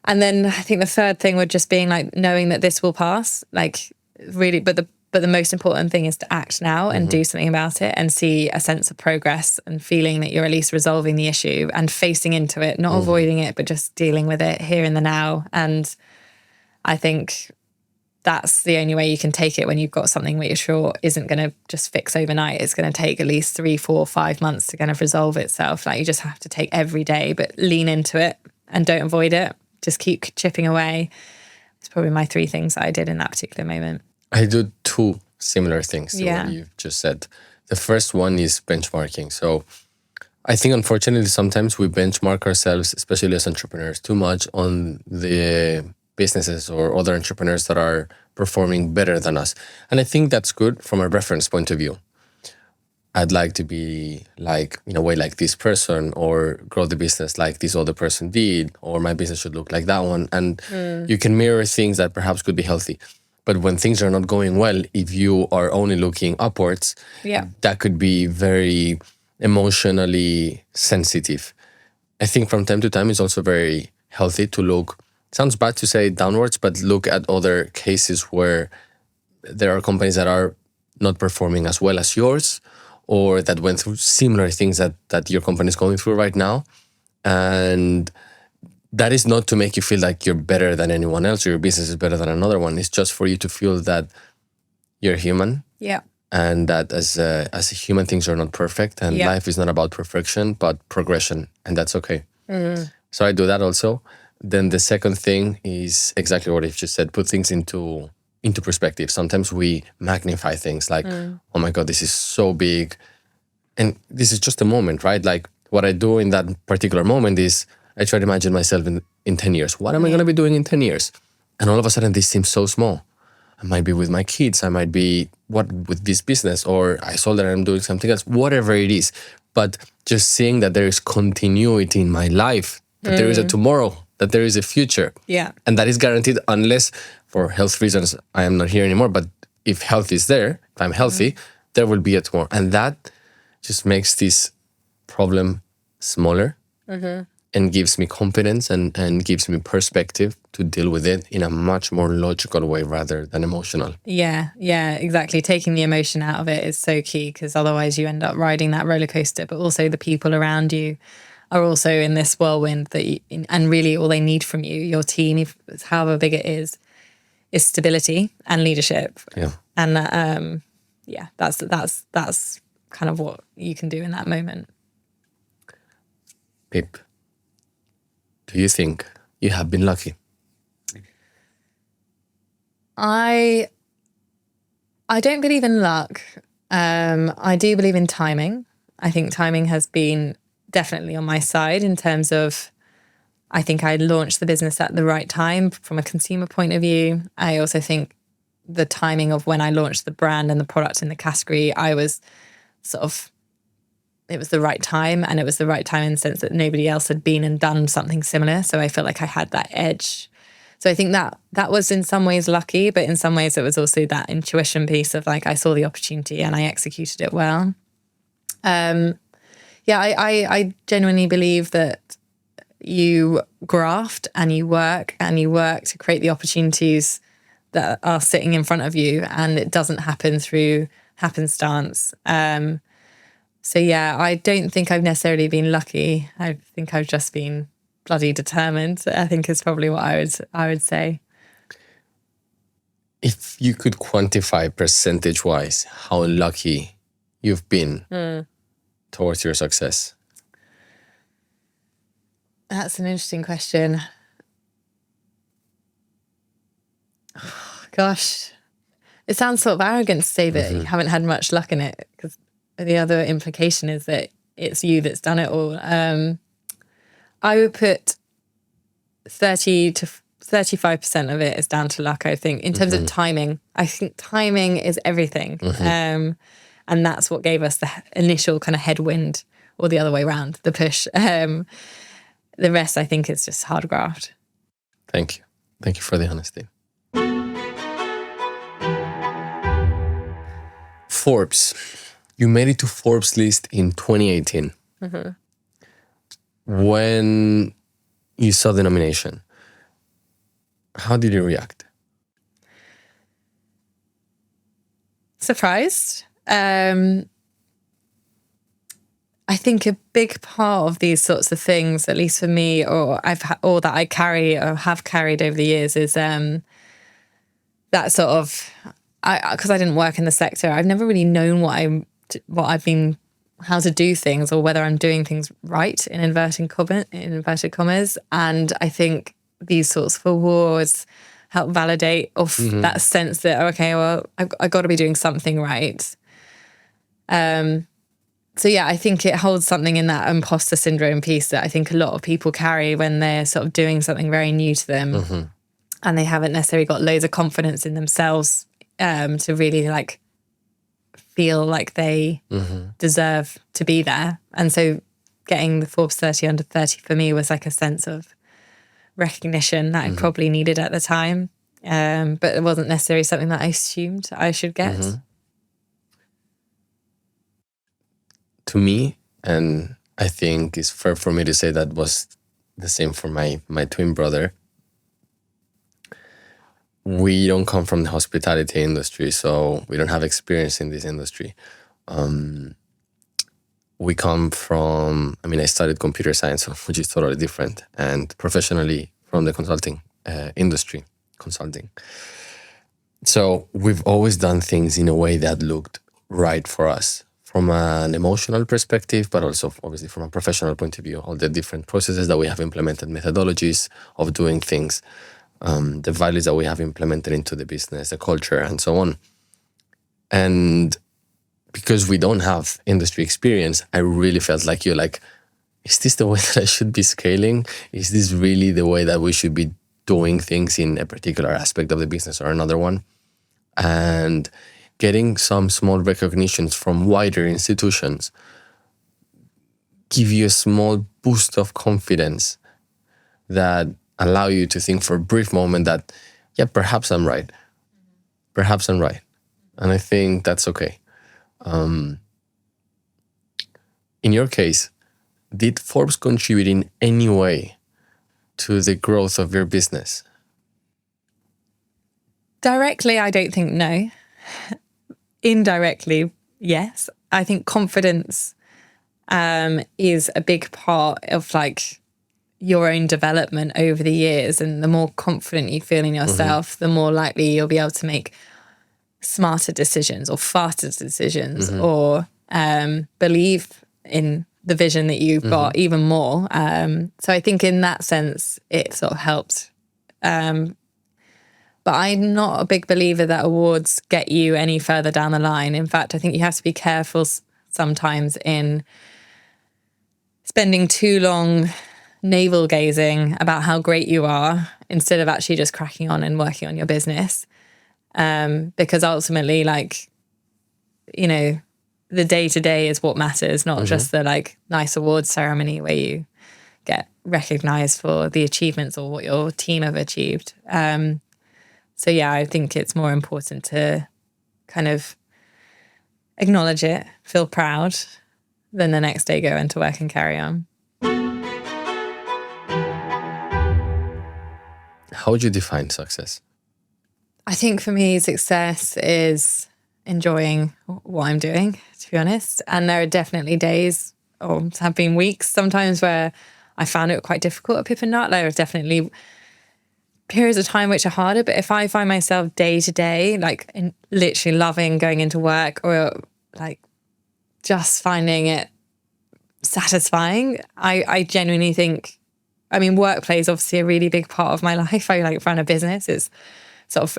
And then I think the third thing would just being like knowing that this will pass, like really, but the most important thing is to act now and do something about it and see a sense of progress and feeling that you're at least resolving the issue and facing into it, not avoiding it, but just dealing with it here in the now. And I think that's the only way you can take it when you've got something that you're sure isn't going to just fix overnight. It's going to take at least 3, 4, 5 months to kind of resolve itself. Like you just have to take every day, but lean into it and don't avoid it. Just keep chipping away. It's probably my 3 things that I did in that particular moment. I do 2 similar things to what you've just said. The first one is benchmarking. So I think, unfortunately, sometimes we benchmark ourselves, especially as entrepreneurs, too much on the businesses or other entrepreneurs that are performing better than us. And I think that's good from a reference point of view. I'd like to be like, in a way, like this person, or grow the business like this other person did, or my business should look like that one. And you can mirror things that perhaps could be healthy. But when things are not going well, if you are only looking upwards, that could be very emotionally sensitive. I think from time to time, it's also very healthy to look, sounds bad to say downwards, but look at other cases where there are companies that are not performing as well as yours, or that went through similar things that your company is going through right now. And that is not to make you feel like you're better than anyone else or your business is better than another one. It's just for you to feel that you're human. Yeah. And that as a human, things are not perfect. And life is not about perfection, but progression. And that's okay. So I do that also. Then the second thing is exactly what you've just said. Put things into perspective. Sometimes we magnify things like, oh my God, this is so big. And this is just a moment, right? Like what I do in that particular moment is I try to imagine myself in 10 years. What am I going to be doing in 10 years? And all of a sudden, this seems so small. I might be with my kids. I might be with this business, or I saw that I'm doing something else, whatever it is. But just seeing that there is continuity in my life, that there is a tomorrow, that there is a future. Yeah. And that is guaranteed unless, for health reasons, I am not here anymore. But if health is there, if I'm healthy, there will be a tomorrow. And that just makes this problem smaller. And gives me confidence and gives me perspective to deal with it in a much more logical way rather than emotional. Yeah, exactly. Taking the emotion out of it is so key, because otherwise you end up riding that roller coaster. But also the people around you are also in this whirlwind and really all they need from you, your team, if however big it is stability and leadership. Yeah. And that's kind of what you can do in that moment. Pip, do you think you have been lucky? I don't believe in luck. I do believe in timing. I think timing has been definitely on my side in terms of, I think I launched the business at the right time from a consumer point of view. I also think the timing of when I launched the brand and the product in the category, I was sort of, it was the right time, and it was the right time in the sense that nobody else had been and done something similar. So I felt like I had that edge. So I think that was in some ways lucky, but in some ways it was also that intuition piece of like, I saw the opportunity and I executed it well. I genuinely believe that you graft and you work to create the opportunities that are sitting in front of you, and it doesn't happen through happenstance. So yeah, I don't think I've necessarily been lucky. I think I've just been bloody determined, I think is probably what I would say. If you could quantify percentage-wise how lucky you've been towards your success. That's an interesting question. Oh, gosh, it sounds sort of arrogant to say that you haven't had much luck in it, because the other implication is that it's you that's done it all. I would put 30 to 35% of it is down to luck, I think. In terms of timing, I think timing is everything. And that's what gave us the initial kind of headwind, or the other way around, the push. The rest, I think, is just hard graft. Thank you. Thank you for the honesty. Forbes. You made it to Forbes list in 2018. When you saw the nomination, How did you react? Surprised. I think a big part of these sorts of things, at least for me, or that I carry or have carried over the years, is that sort of, because I didn't work in the sector, I've never really known how to do things, or whether I'm doing things right in inverted commas. And I think these sorts of awards help validate that sense that, okay, well, I got to be doing something right. So yeah, I think it holds something in that imposter syndrome piece that I think a lot of people carry when they're sort of doing something very new to them, and they haven't necessarily got loads of confidence in themselves to really like feel like they deserve to be there. And so getting the Forbes 30 under 30 for me was like a sense of recognition that I probably needed at the time, but it wasn't necessarily something that I assumed I should get. To me, and I think it's fair for me to say that was the same for my twin brother. We don't come from the hospitality industry, so we don't have experience in this industry. We come from, I studied computer science, which is totally different, and professionally from the consulting industry, consulting. So we've always done things in a way that looked right for us, from an emotional perspective, but also obviously from a professional point of view, all the different processes that we have implemented, methodologies of doing things, the values that we have implemented into the business, the culture, and so on. And because we don't have industry experience, I really felt like is this the way that I should be scaling? Is this really the way that we should be doing things in a particular aspect of the business or another one? And getting some small recognitions from wider institutions give you a small boost of confidence that allow you to think for a brief moment that, yeah, perhaps I'm right. Perhaps I'm right. And I think that's okay. In your case, did Forbes contribute in any way to the growth of your business? Directly, I don't think no. Indirectly, yes. I think confidence is a big part of like your own development over the years. And the more confident you feel in yourself, the more likely you'll be able to make smarter decisions or faster decisions, or believe in the vision that you've got even more. So I think in that sense, it sort of helped. But I'm not a big believer that awards get you any further down the line. In fact, I think you have to be careful sometimes in spending too long navel gazing about how great you are instead of actually just cracking on and working on your business. Because ultimately, like, you know, the day-to-day is what matters, not just the like nice awards ceremony where you get recognized for the achievements or what your team have achieved. So yeah, I think it's more important to kind of acknowledge it, feel proud, than the next day go into work and carry on. How would you define success? I think for me, success is enjoying what I'm doing, to be honest. And there are definitely days, or have been weeks sometimes, where I found it quite difficult at Pip Nut. There are definitely periods of time which are harder, but if I find myself day to day, like literally loving going into work, or like just finding it satisfying, I genuinely think, work plays obviously a really big part of my life. I like run a business. It's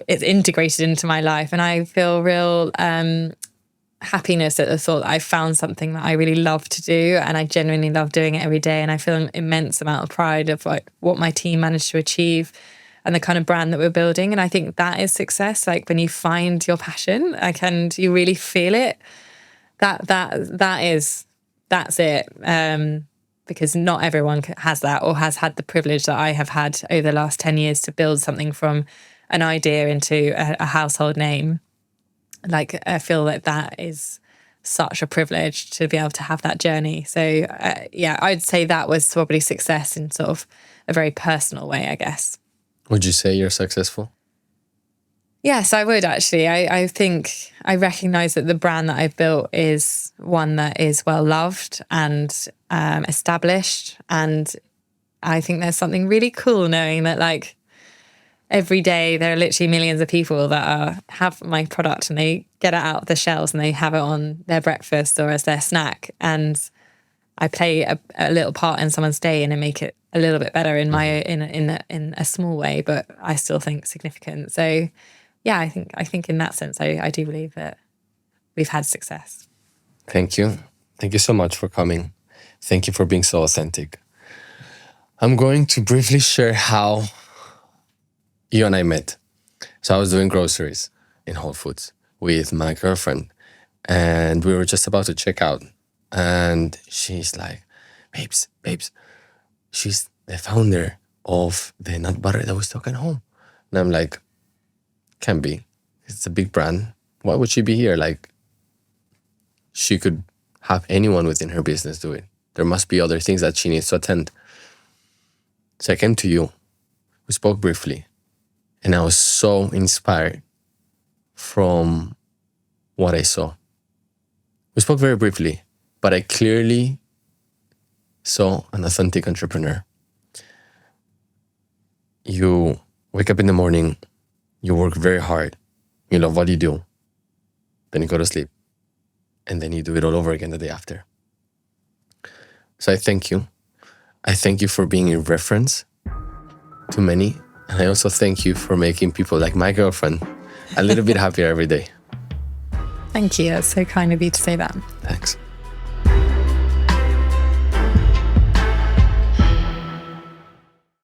integrated into my life, and I feel real happiness at the thought that I found something that I really love to do, and I genuinely love doing it every day. And I feel an immense amount of pride of like what my team managed to achieve and the kind of brand that we're building. And I think that is success. Like when you find your passion, and you really feel it, that's it. Because not everyone has that, or has had the privilege that I have had over the last 10 years to build something from an idea into a household name. Like, I feel like that is such a privilege to be able to have that journey. So yeah, I'd say that was probably success in sort of a very personal way, I guess. Would you say you're successful? Yes, I would actually. I think I recognize that the brand that I've built is one that is well loved and established. And I think there's something really cool knowing that like every day there are literally millions of people that have my product and they get it out of the shelves and they have it on their breakfast or as their snack. And I play a little part in someone's day and I make it a little bit better in my in a small way, but I still think significant. So yeah, I think in that sense, I do believe that we've had success. Thank you. Thank you so much for coming. Thank you for being so authentic. I'm going to briefly share how you and I met. So I was doing groceries in Whole Foods with my girlfriend and we were just about to check out. And she's like, babes, she's the founder of the nut butter that we stock at home. And I'm like, can be. It's a big brand. Why would she be here? Like, she could have anyone within her business do it. There must be other things that she needs to attend. So I came to you. We spoke briefly. And I was so inspired from what I saw. We spoke very briefly, but I clearly saw an authentic entrepreneur. You wake up in the morning, you work very hard, you love what you do, then you go to sleep, and then you do it all over again the day after. So I thank you. I thank you for being a reference to many, and I also thank you for making people like my girlfriend a little bit happier every day. Thank you. That's so kind of you to say that. Thanks.